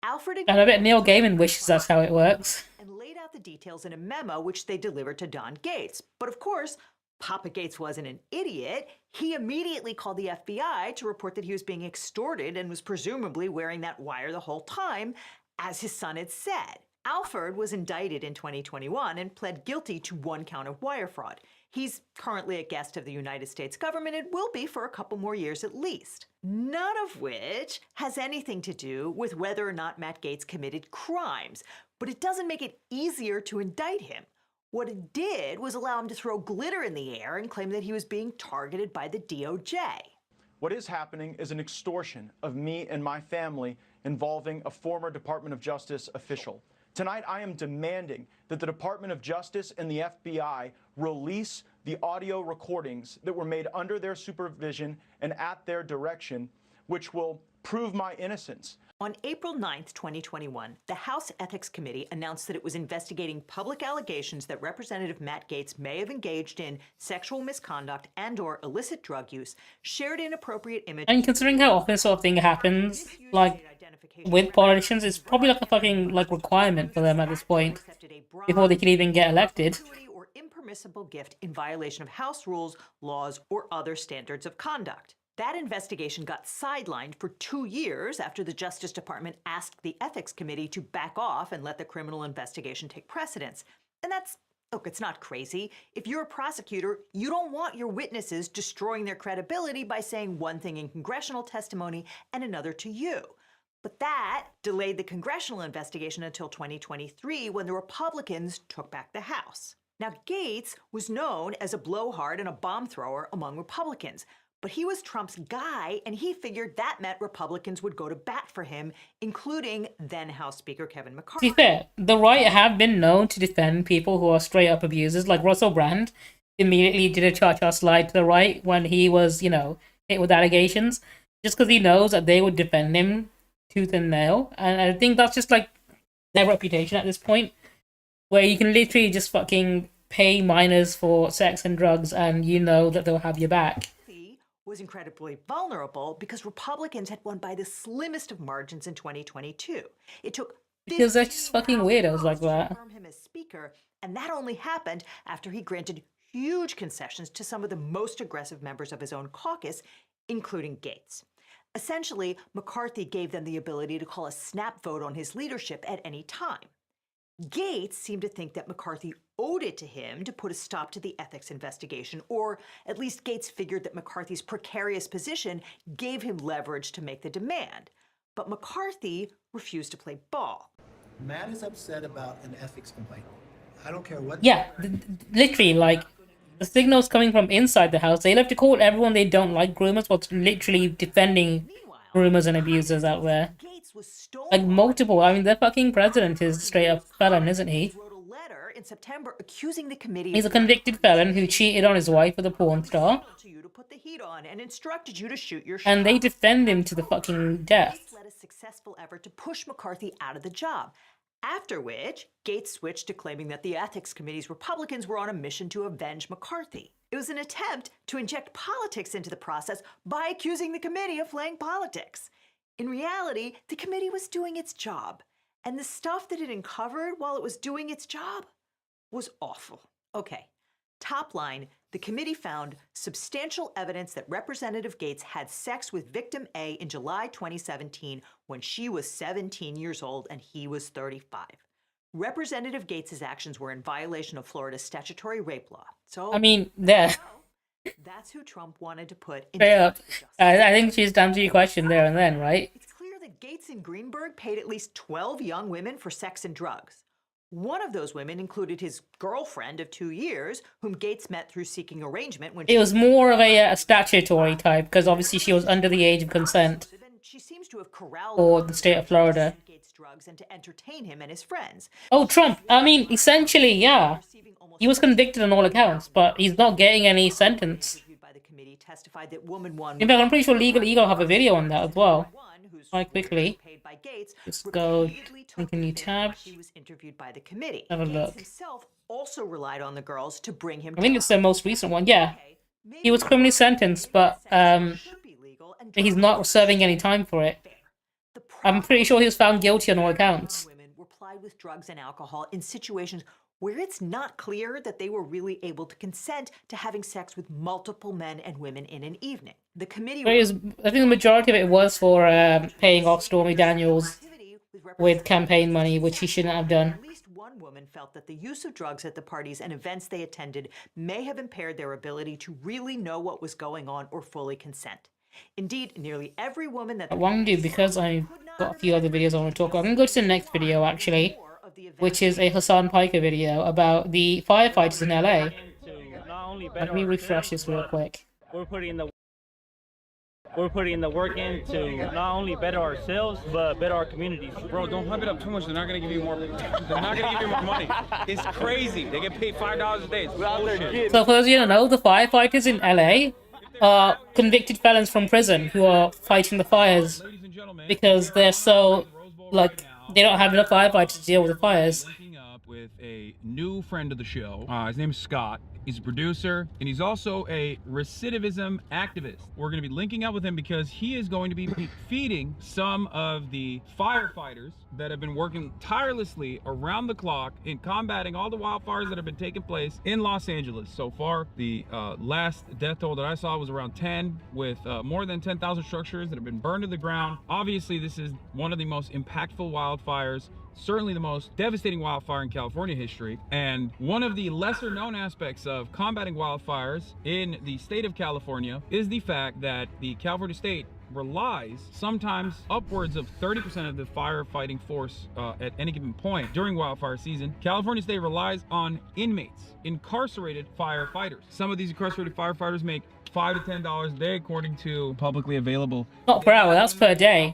Alfred And I bet Neil Gaiman wishes that's how it works. and laid out the details in a memo which they delivered to Don Gates. But of course, Papa Gates wasn't an idiot. He immediately called the FBI to report that he was being extorted and was presumably wearing that wire the whole time, as his son had said. Alford was indicted in 2021 and pled guilty to 1 count of wire fraud. He's currently a guest of the United States government and will be for a couple more years at least. None of which has anything to do with whether or not Matt Gaetz committed crimes, but it doesn't make it easier to indict him. What it did was allow him to throw glitter in the air and claim that he was being targeted by the DOJ. What is happening is an extortion of me and my family involving a former Department of Justice official. Tonight, I am demanding that the Department of Justice and the FBI release the audio recordings that were made under their supervision and at their direction which will prove my innocence. On April 9th, 2021, the House Ethics Committee announced that it was investigating public allegations that Representative Matt Gaetz may have engaged in sexual misconduct and/or illicit drug use, shared inappropriate images. And considering how often this sort of thing happens, like with politicians, it's probably like a fucking like requirement for them at this point before they can even get elected. Or impermissible gift in violation of House rules, laws, or other standards of conduct. That investigation got sidelined for 2 years after the Justice Department asked the Ethics Committee to back off and let the criminal investigation take precedence. And that's, look, it's not crazy. If you're a prosecutor, you don't want your witnesses destroying their credibility by saying one thing in congressional testimony and another to you. But that delayed the congressional investigation until 2023 when the Republicans took back the House. Now, Gaetz was known as a blowhard and a bomb thrower among Republicans. But he was Trump's guy, and he figured that meant Republicans would go to bat for him, including then House Speaker Kevin McCarthy. To be fair, the right have been known to defend people who are straight-up abusers, like Russell Brand immediately did a cha-cha slide to the right when he was, you know, hit with allegations, just because he knows that they would defend him tooth and nail. And I think that's just, like, their reputation at this point, where you can literally just fucking pay minors for sex and drugs and you know that they'll have your back. Was incredibly vulnerable because Republicans had won by the slimmest of margins in 2022. It took because they're just fucking weirdos like that. To confirm him as speaker, and that only happened after he granted huge concessions to some of the most aggressive members of his own caucus, including Gaetz. Essentially, McCarthy gave them the ability to call a snap vote on his leadership at any time. Gaetz seemed to think that McCarthy owed it to him to put a stop to the ethics investigation, or at least Gaetz figured that McCarthy's precarious position gave him leverage to make the demand. But McCarthy refused to play ball. Matt is upset about an ethics complaint. I don't care what... Yeah, literally, like, the signals coming from inside the House, they love to call everyone they don't like groomers, what's literally defending groomers and abusers out there. Like, multiple. I mean, the fucking president is straight up felon, isn't he? In September, accusing the committee He's a convicted felon who cheated on his wife with a porn star. Put the heat on and instructed you to shoot your shot. And they defend him to the fucking death. Gaetz led a successful effort to push McCarthy out of the job. After which, Gaetz switched to claiming that the Ethics Committee's Republicans were on a mission to avenge McCarthy. It was an attempt to inject politics into the process by accusing the committee of playing politics. In reality, the committee was doing its job, and the stuff that it uncovered while it was doing its job was awful. Okay, top line, the committee found substantial evidence that Representative Gaetz had sex with victim A in July 2017 when she was 17 years old and he was 35. Representative Gaetz's actions were in violation of Florida's statutory rape law. So, I mean, there. That's who Trump wanted to put in. Straight up. I think she's to answer your question there and then, right? It's clear that Gaetz and Greenberg paid at least 12 young women for sex and drugs. One of those women included his girlfriend of 2 years, whom Gaetz met through seeking arrangement when it was more of a statutory type, because obviously she was under the age of consent. She seems to have corralled for the state of Florida. Gaetz drugs and to entertain him and his friends. Oh, Trump. I mean, essentially, yeah. He was convicted on all accounts, but he's not getting any sentence. Testified that woman one. In fact, I'm pretty sure Legal Eagle have a video on that as well. Quite quickly. Just go link a new tab. He was interviewed by the committee. Have a look. Himself also relied on the girls to bring him. I think it's the most recent one. Yeah, he was criminally sentenced, but he's not serving any time for it. I'm pretty sure he was found guilty on all accounts. Women were plied with drugs and alcohol in situations where it's not clear that they were really able to consent to having sex with multiple men and women in an evening. The committee... I think the majority of it was for paying off Stormy Daniels with campaign money, which he shouldn't have done. At least one woman felt that the use of drugs at the parties and events they attended may have impaired their ability to really know what was going on or fully consent. Indeed, nearly every woman that... I want to do, because I've got a few other videos I want to talk about. I'm going to go to the next video, actually, which is a Hassan Piker video about the firefighters in LA. Let me refresh this real quick. We're putting the work in to not only better ourselves, but better our communities. Bro, don't pump it up too much. They're not gonna give you more. They're not gonna give you more money. It's crazy. They get paid $5 a day. It's bullshit. So for those of you who don't know, the firefighters in LA are convicted felons from prison who are fighting the fires because they're so, like, they don't have enough firefighters to deal with the fires. With a new friend of the show. His name is Scott. He's a producer, and he's also a recidivism activist. We're going to be linking up with him because he is going to be feeding some of the firefighters that have been working tirelessly around the clock in combating all the wildfires that have been taking place in Los Angeles. So far, the last death toll that I saw was around 10, with more than 10,000 structures that have been burned to the ground. Obviously, this is one of the most impactful wildfires, certainly the most devastating wildfire in California history, and one of the lesser known aspects of combating wildfires in the state of California is the fact that the California state relies sometimes upwards of 30% of the firefighting force at any given point during wildfire season. California state relies on inmates, incarcerated firefighters. Some of these incarcerated firefighters make $5 to $10 a day according to publicly available. Not per hour, that's per day.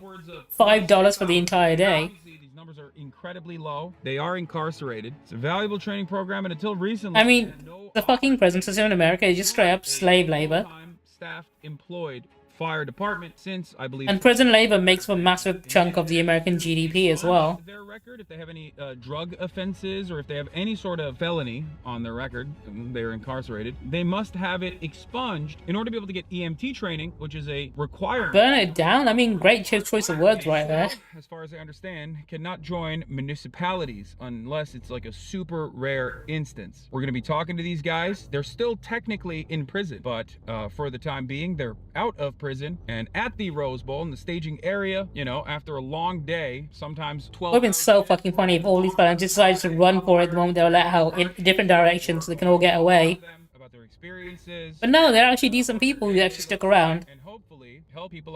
$5 for the entire day. Numbers are incredibly low. They are incarcerated. It's a valuable training program, and until recently, I mean, the fucking prison system in America is just straight up slave labor. Staff employed fire department since, I believe, and prison labor makes a massive chunk of the American GDP as well. Their record, if they have any drug offenses or if they have any sort of felony on their record, they're incarcerated, they must have it expunged in order to be able to get EMT training, which is a requirement. Burn it down? I mean, great choice of words right there. As far as I understand, cannot join municipalities unless it's like a super rare instance. We're going to be talking to these guys. They're still technically in prison, but for the time being, they're out of prison and at the Rose Bowl in the staging area, you know, after a long day, sometimes 12 It would have been so fucking funny if all these fellas decided to run for it the moment they were let out in different directions so they can all get away. But no, they're actually decent people who actually stuck around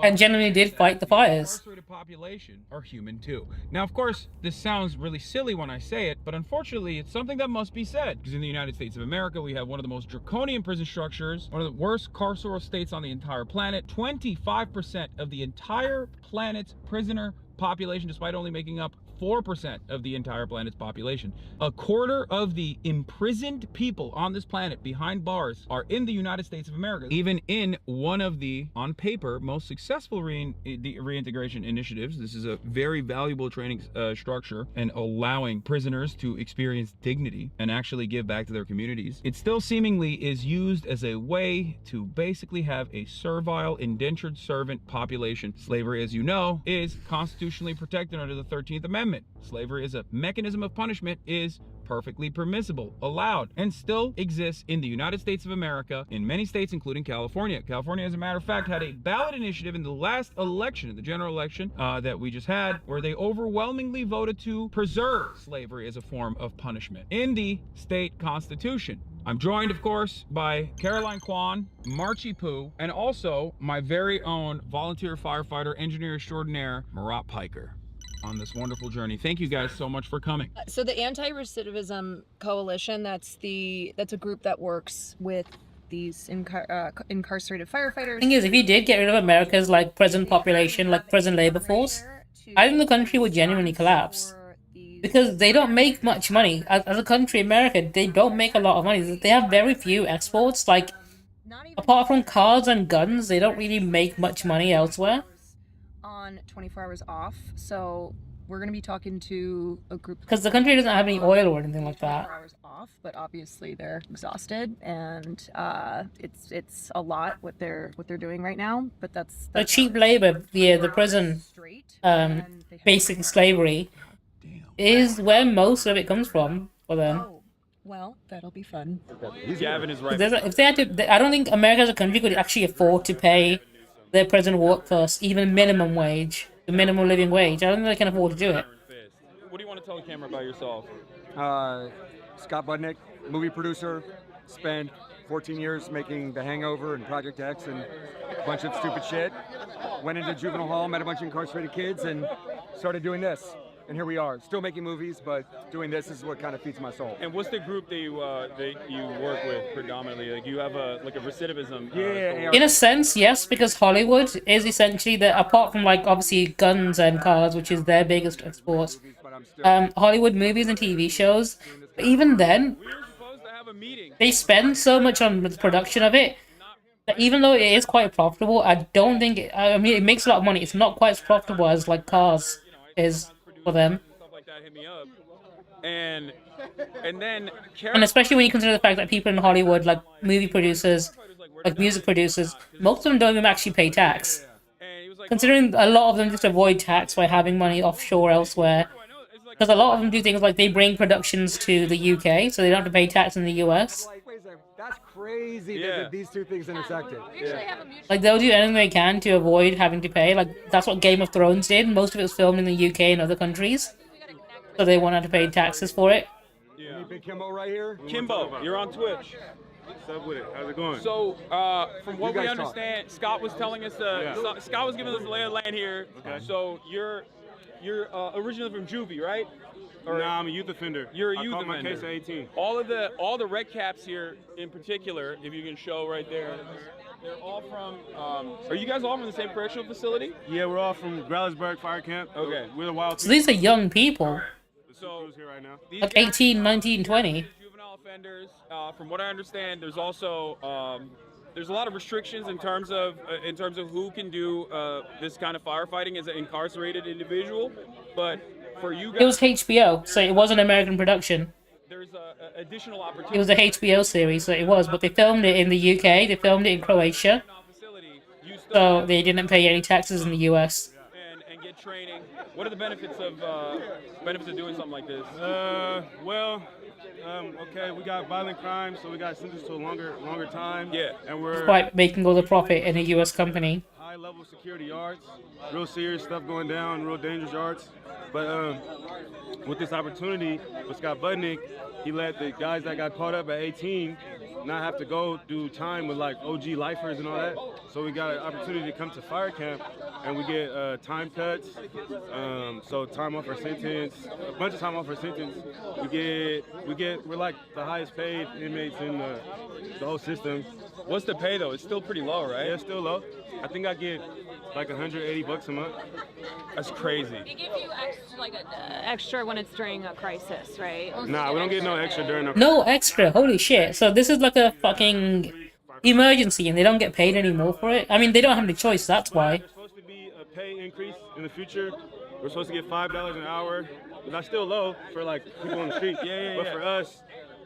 and genuinely did fight the fires. Population are human too. Now, of course, this sounds really silly when I say it, but unfortunately, it's something that must be said. Because in the United States of America, we have one of the most draconian prison structures, one of the worst carceral states on the entire planet. 25% of the entire planet's prisoner population, despite only making up 4% of the entire planet's population. A quarter of the imprisoned people on this planet behind bars are in the United States of America. Even in one of the, on paper, most successful reintegration initiatives, this is a very valuable training structure and allowing prisoners to experience dignity and actually give back to their communities. It still seemingly is used as a way to basically have a servile, indentured servant population. Slavery, as you know, is constitutionally protected under the 13th Amendment. Slavery as a mechanism of punishment is perfectly permissible, allowed, and still exists in the United States of America in many states, including California. California, as a matter of fact, had a ballot initiative in the last election, the general election that we just had, where they overwhelmingly voted to preserve slavery as a form of punishment in the state constitution. I'm joined, of course, by Caroline Kwan, Marchie Poo, and also my very own volunteer firefighter, engineer extraordinaire, Marat Piker, on this wonderful journey. Thank you guys so much for coming. So the Anti-Recidivism Coalition, that's a group that works with these incarcerated firefighters. The thing is, if you did get rid of America's like prison population, like prison labor force, I think the country would genuinely collapse. Because they don't make much money. As a country, America, they don't make a lot of money. They have very few exports. Like, apart from cars and guns, they don't really make much money elsewhere. On 24 hours off, so we're going to be talking to a group because the country doesn't have any oil or anything like that. 24 hours off, but obviously they're exhausted, and it's a lot what they're doing right now. But that's the cheap labor via the prison, basic slavery, is where most of it comes from for them. Oh, well, that'll be fun. Gavin is right. If they had to, I don't think America as a country could actually afford to pay their prison workforce even minimum wage, the minimum living wage. I don't think they can afford to do it. What do you want to tell the camera about yourself? Scott Budnick, movie producer, spent 14 years making The Hangover and Project X and a bunch of stupid shit. Went into juvenile hall, met a bunch of incarcerated kids, and started doing this. And here we are, still making movies, but doing this is what kind of feeds my soul. And what's the group that you work with predominantly? Like, you have a recidivism. In a sense, yes, because Hollywood is essentially apart from like obviously guns and cars, which is their biggest exports. Hollywood movies and TV shows, but even then, they spend so much on the production of it Even though it is quite profitable, I don't think I mean, it makes a lot of money. It's not quite as profitable as like Cars is for them. Stuff like that hit me up, and then And especially when you consider the fact that people in Hollywood, like movie producers, like music producers, most of them don't even actually pay tax. Considering a lot of them just avoid tax by having money offshore elsewhere. Because a lot of them do things like they bring productions to the UK, so they don't have to pay tax in the US. That's crazy that these two things intersected. Like, they'll do anything they can to avoid having to pay. Like, that's what Game of Thrones did. Most of it was filmed in the UK and other countries. So they won't have to pay taxes for it. Yeah. Big Kimbo right here. Kimbo, you're on Twitch. What's up with it? How's it going? So, from what we understand, Scott was telling us, Scott was giving us the lay of the land here. Okay. So you're originally from Juvie, right? Or, nah, I'm a youth offender. You're a youth offender. offender. My case at 18. All the red caps here, in particular, if you can show right there, they're all from. Are you guys all from the same correctional facility? Yeah, we're all from Growlersburg Fire Camp. Okay. We're the wild. So these are young people. So here right now. Like 18, 19, 20. Juvenile offenders. From what I understand, there's also there's a lot of restrictions in terms of who can do this kind of firefighting as an incarcerated individual, but for you guys, it was HBO, so it was an American production. There's additional opportunities. It was a HBO series, so it was, but they filmed it in the UK, they filmed it in Croatia, so they didn't pay any taxes in the US. And get training. What are the benefits of doing something like this? Okay, we got violent crime, so we got sentenced to a longer time. Yeah, and we're despite making all the profit in a US company. High level security yards, real serious stuff going down, real dangerous yards. But with this opportunity with Scott Budnick, he let the guys that got caught up at 18 not have to go do time with like OG lifers and all that. So we got an opportunity to come to fire camp and we get time cuts, so time off our sentence, a bunch of time off our sentence. We're like the highest paid inmates in the whole system. What's the pay though? It's still pretty low, right? Yeah, it's still low. I think I get like $180 a month. That's crazy. They give you extra when it's during a crisis, right? Nah, we don't get no extra during a No extra, holy shit. So this is like a fucking emergency and they don't get paid anymore for it? I mean, they don't have any choice, that's why. There's supposed to be a pay increase in the future. We're supposed to get $5 an hour. But that's still low for like people on the street. But for us,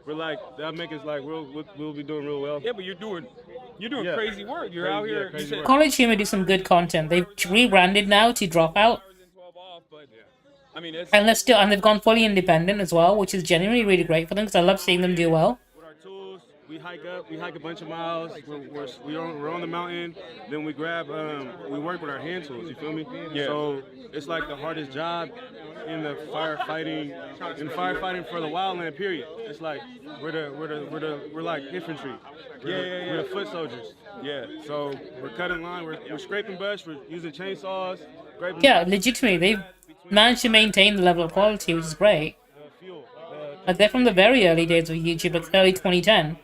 we're like, that'll make us like, we'll be doing real well. Yeah, but you're doing crazy work. You're out here. College Humor do some good content. They've rebranded now to Dropout. I mean, and they've gone fully independent as well, which is genuinely really great for them because I love seeing them do well. With our tools, we hike a bunch of miles. We're on the mountain. Then we work with our hand tools. You feel me? Yeah. So it's like the hardest job in the firefighting for the wildland. Period. It's like we're like infantry. We're the foot soldiers. Yeah. So we're cutting line. We're scraping brush. We're using chainsaws. Yeah, legitimately, they've managed to maintain the level of quality, which is great. Like they're from the very early days of YouTube, like early 2010.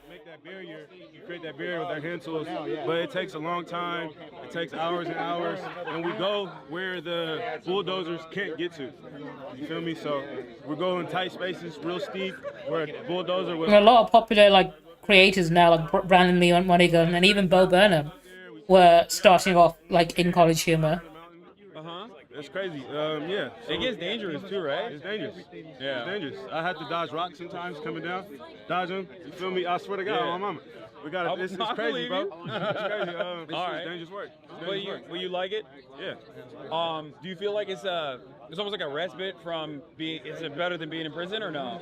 Create that barrier with our hand tools, but it takes a long time. It takes hours and hours, and we go where the bulldozers can't get to. You feel me? So we're going tight spaces, real steep, where a bulldozer will. And a lot of popular like creators now, like Brandon Lee Monaghan and even Bo Burnham, were starting off like in College Humor. It's crazy. Yeah. It gets dangerous too, right? It's dangerous. Yeah. It's dangerous. I have to dodge rocks sometimes coming down. Dodge them. You feel me? I swear to God, my mama. We got it. It's crazy, bro. It's crazy. It's dangerous work. Will you like it? Yeah. Do you feel like it's almost like a respite from being? Is it better than being in prison or no?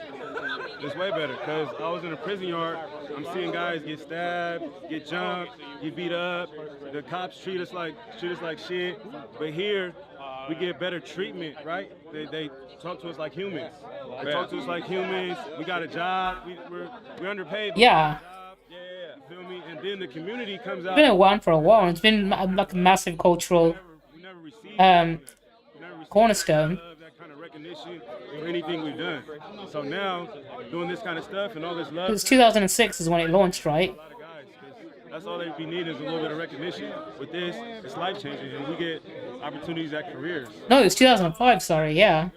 It's way better because I was in a prison yard. I'm seeing guys get stabbed, get jumped, get beat up. The cops treat us like shit. But here, we get better treatment, right? They talk to us like humans. They talk to us like humans. We got a job. We're underpaid. Yeah. Feel me? And then the community comes out. It's been around for a while. It's been like a massive cultural cornerstone. That kind of recognition for anything we've done. So now, doing this kind of stuff and all this love. It's 2006 is when it launched, right? That's all they be needing is a little bit of recognition. With this, it's life changing, and we get opportunities at careers. No, it was 2005. Sorry, yeah.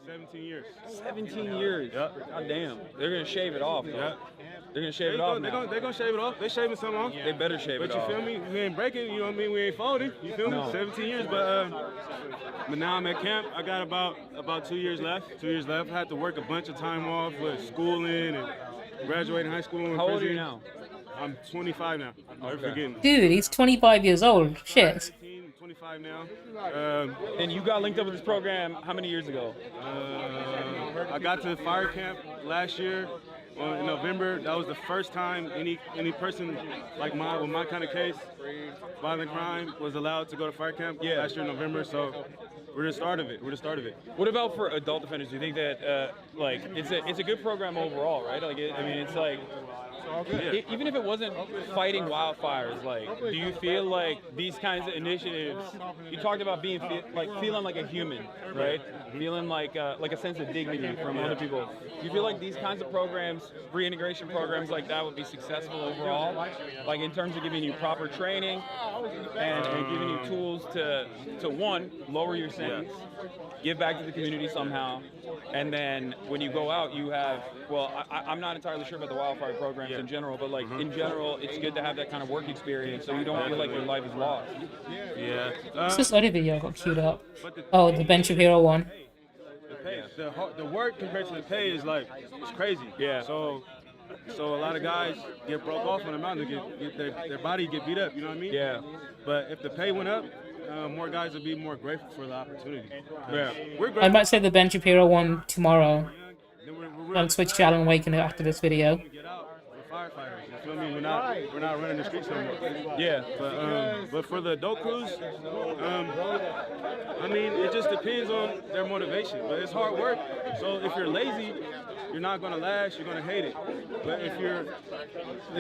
17 years. 17 years. Yep. God damn. They're gonna shave it off. Yep. They're gonna shave it off now. They're gonna shave it off. They shaving some off. They better shave it off. But you feel me? We ain't breaking. You know what I mean? We ain't folding. You feel me? 17 years, but now I'm at camp. I got about 2 years left. 2 years left. I had to work a bunch of time off with schooling and graduating high school. And How old are you now? I'm 25 now. I'm forgetting. Dude, he's 25 years old. Shit. 25 now. And you got linked up with this program how many years ago? I got to fire camp last year in November. That was the first time any person like mine with my kind of case, violent crime, was allowed to go to fire camp last year in November. So we're the start of it. What about for adult offenders? Do you think that like it's a good program overall, right? Like it's like. Even if it wasn't fighting wildfires, like, do you feel like these kinds of initiatives? You talked about being feeling like a human, right? Feeling like a sense of dignity from other people. Do you feel like these kinds of programs, reintegration programs like that, would be successful overall? Like in terms of giving you proper training and giving you tools to one, lower your sentence, give back to the community somehow, and then when you go out, you have. Well, I'm not entirely sure about the wildfire programs in general, but like in general, it's good to have that kind of work experience so you don't feel like your life is lost. Yeah. What's this other video I got queued up? Oh, the Ben Shapiro one. The pay, the work compared to the pay is like it's crazy. Yeah. So a lot of guys get broke off on the mountain, get their body get beat up. You know what I mean? Yeah. But if the pay went up, more guys would be more grateful for the opportunity. Yeah. I might say the Ben Shapiro one tomorrow. I'll switch to Alan Wake after this video. Firefighters, you feel me? We're not running the streets anymore. Yeah. But for the adult crews, I mean, it just depends on their motivation. But it's hard work. So if you're lazy, you're not gonna last. You're gonna hate it. But if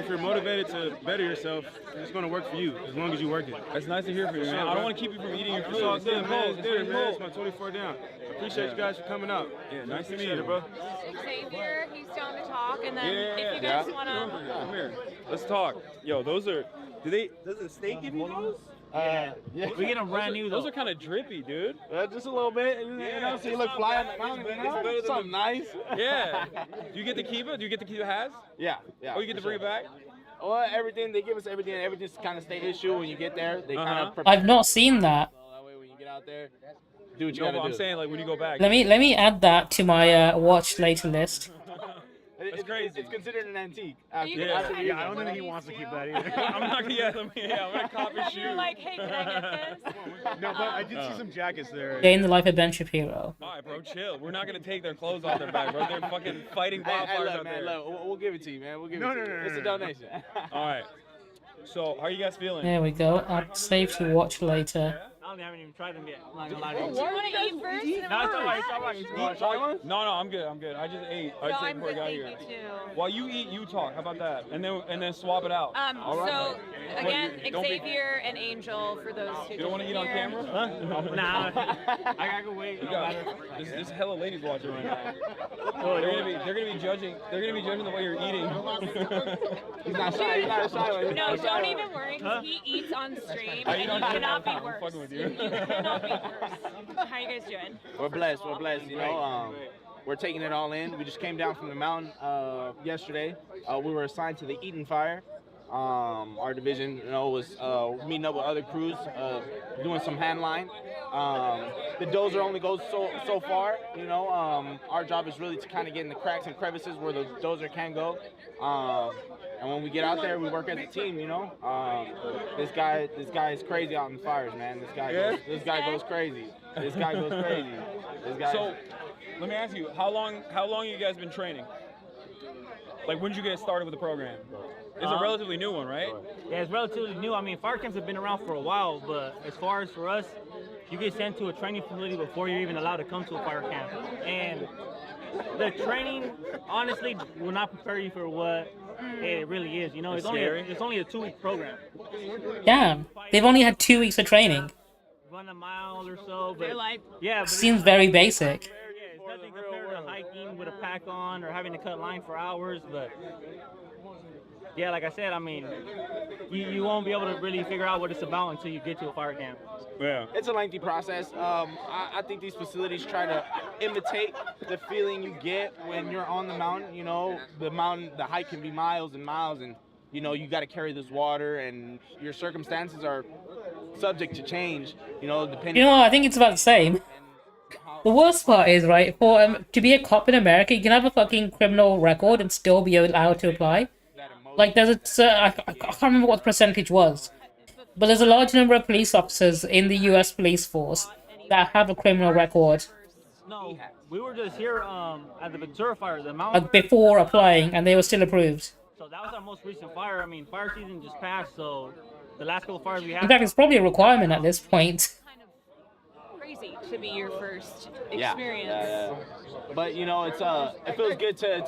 you're motivated to better yourself, it's gonna work for you as long as you work it. That's nice to hear from you, man. I don't want to keep you from eating your food. It's all good, man. It's good, man. It's my 24 down. I appreciate you guys for coming out. Yeah, nice to meet you, bro. Xavier, he's down to talk, and then if you guys wanna come here. Let's talk. Yo, those are. Does the state give you those? Yeah. We get them brand new. Those are kind of drippy, dude. Just a little bit. You know, so you look fly on the mountain. Something nice. Yeah. Do you get to keep it? Do you get to keep the hats? Yeah. Oh, you get to bring it back? Well, everything they give us, everything's kind of state issue. When you get there, they kind of. I've not seen that. That way, when you get out there, do what you gotta do. I'm saying, like, when you go back. Let me add that to my watch later list. It's crazy. It's considered an antique. I don't think he wants to keep that either. I'm not gonna get them. Yeah, I'm gonna cop his shoes. You're like, hey, can I get this? No, but I did see some jackets there. Day in the life of Ben Shapiro. All right, bro, chill. We're not gonna take their clothes off their back, bro. They're fucking fighting wildfires out there. Look, we'll give it to you, man. We'll give it to you. No. It's a donation. All right. So, how are you guys feeling? There we go. I'll save to watch later. I haven't even tried them yet. I'm not gonna lie Do you want to eat first? No, it's all right. No, I'm good. I just ate. I just ate before I got here. Me too. While you eat, you talk. How about that? And then swap it out. All right. So again, Xavier and Angel for those who You don't want to eat on camera? Huh? Nah. I gotta go wait. There's hella ladies watching right now. They're gonna be judging. They're gonna be judging the way you're eating. He's not shy. He's not shy. No, don't even worry. Because he eats on stream, and you cannot be worse. I'm fucking with you. You cannot be worse. How are you guys doing? We're blessed. You know, we're taking it all in. We just came down from the mountain yesterday. We were assigned to the Eaton Fire. Our division, you know, was meeting up with other crews, doing some hand line. The dozer only goes so far, you know. Our job is really to kind of get in the cracks and crevices where the dozer can go. And when we get out there, we work as a team, you know. This guy is crazy out in the fires, man. This guy goes crazy. So, let me ask you, how long you guys been training? Like, when did you get started with the program? It's a relatively new one, right? Yeah, it's relatively new. I mean, fire camps have been around for a while, but as far as for us, you get sent to a training facility before you're even allowed to come to a fire camp. And the training, honestly, will not prepare you for what it really is. You know, it's only a 2-week program. Damn, they've only had 2 weeks of training. Run a mile or so, but But seems very basic. Yeah, it's nothing compared to hiking with a pack on or having to cut line for hours, but yeah, like I said, I mean, you won't be able to really figure out what it's about until you get to a fire camp. Yeah. It's a lengthy process. I think these facilities try to imitate the feeling you get when you're on the mountain. You know, the hike can be miles and miles, and you know, you got to carry this water, and your circumstances are subject to change. You know, depending. You know, I think it's about the same. The worst part is, right, for to be a cop in America, you can have a fucking criminal record and still be allowed to apply. Like, there's I can't remember what the percentage was, but there's a large number of police officers in the U.S. police force that have a criminal record. No, we were just here at the Ventura fire, the mountain. Before applying, and they were still approved. So that was our most recent fire. I mean, fire season just passed, so the last couple fires we had. In fact, it's probably a requirement at this point. Crazy to be your first Yeah. experience. Yeah. But you know, it's it feels good to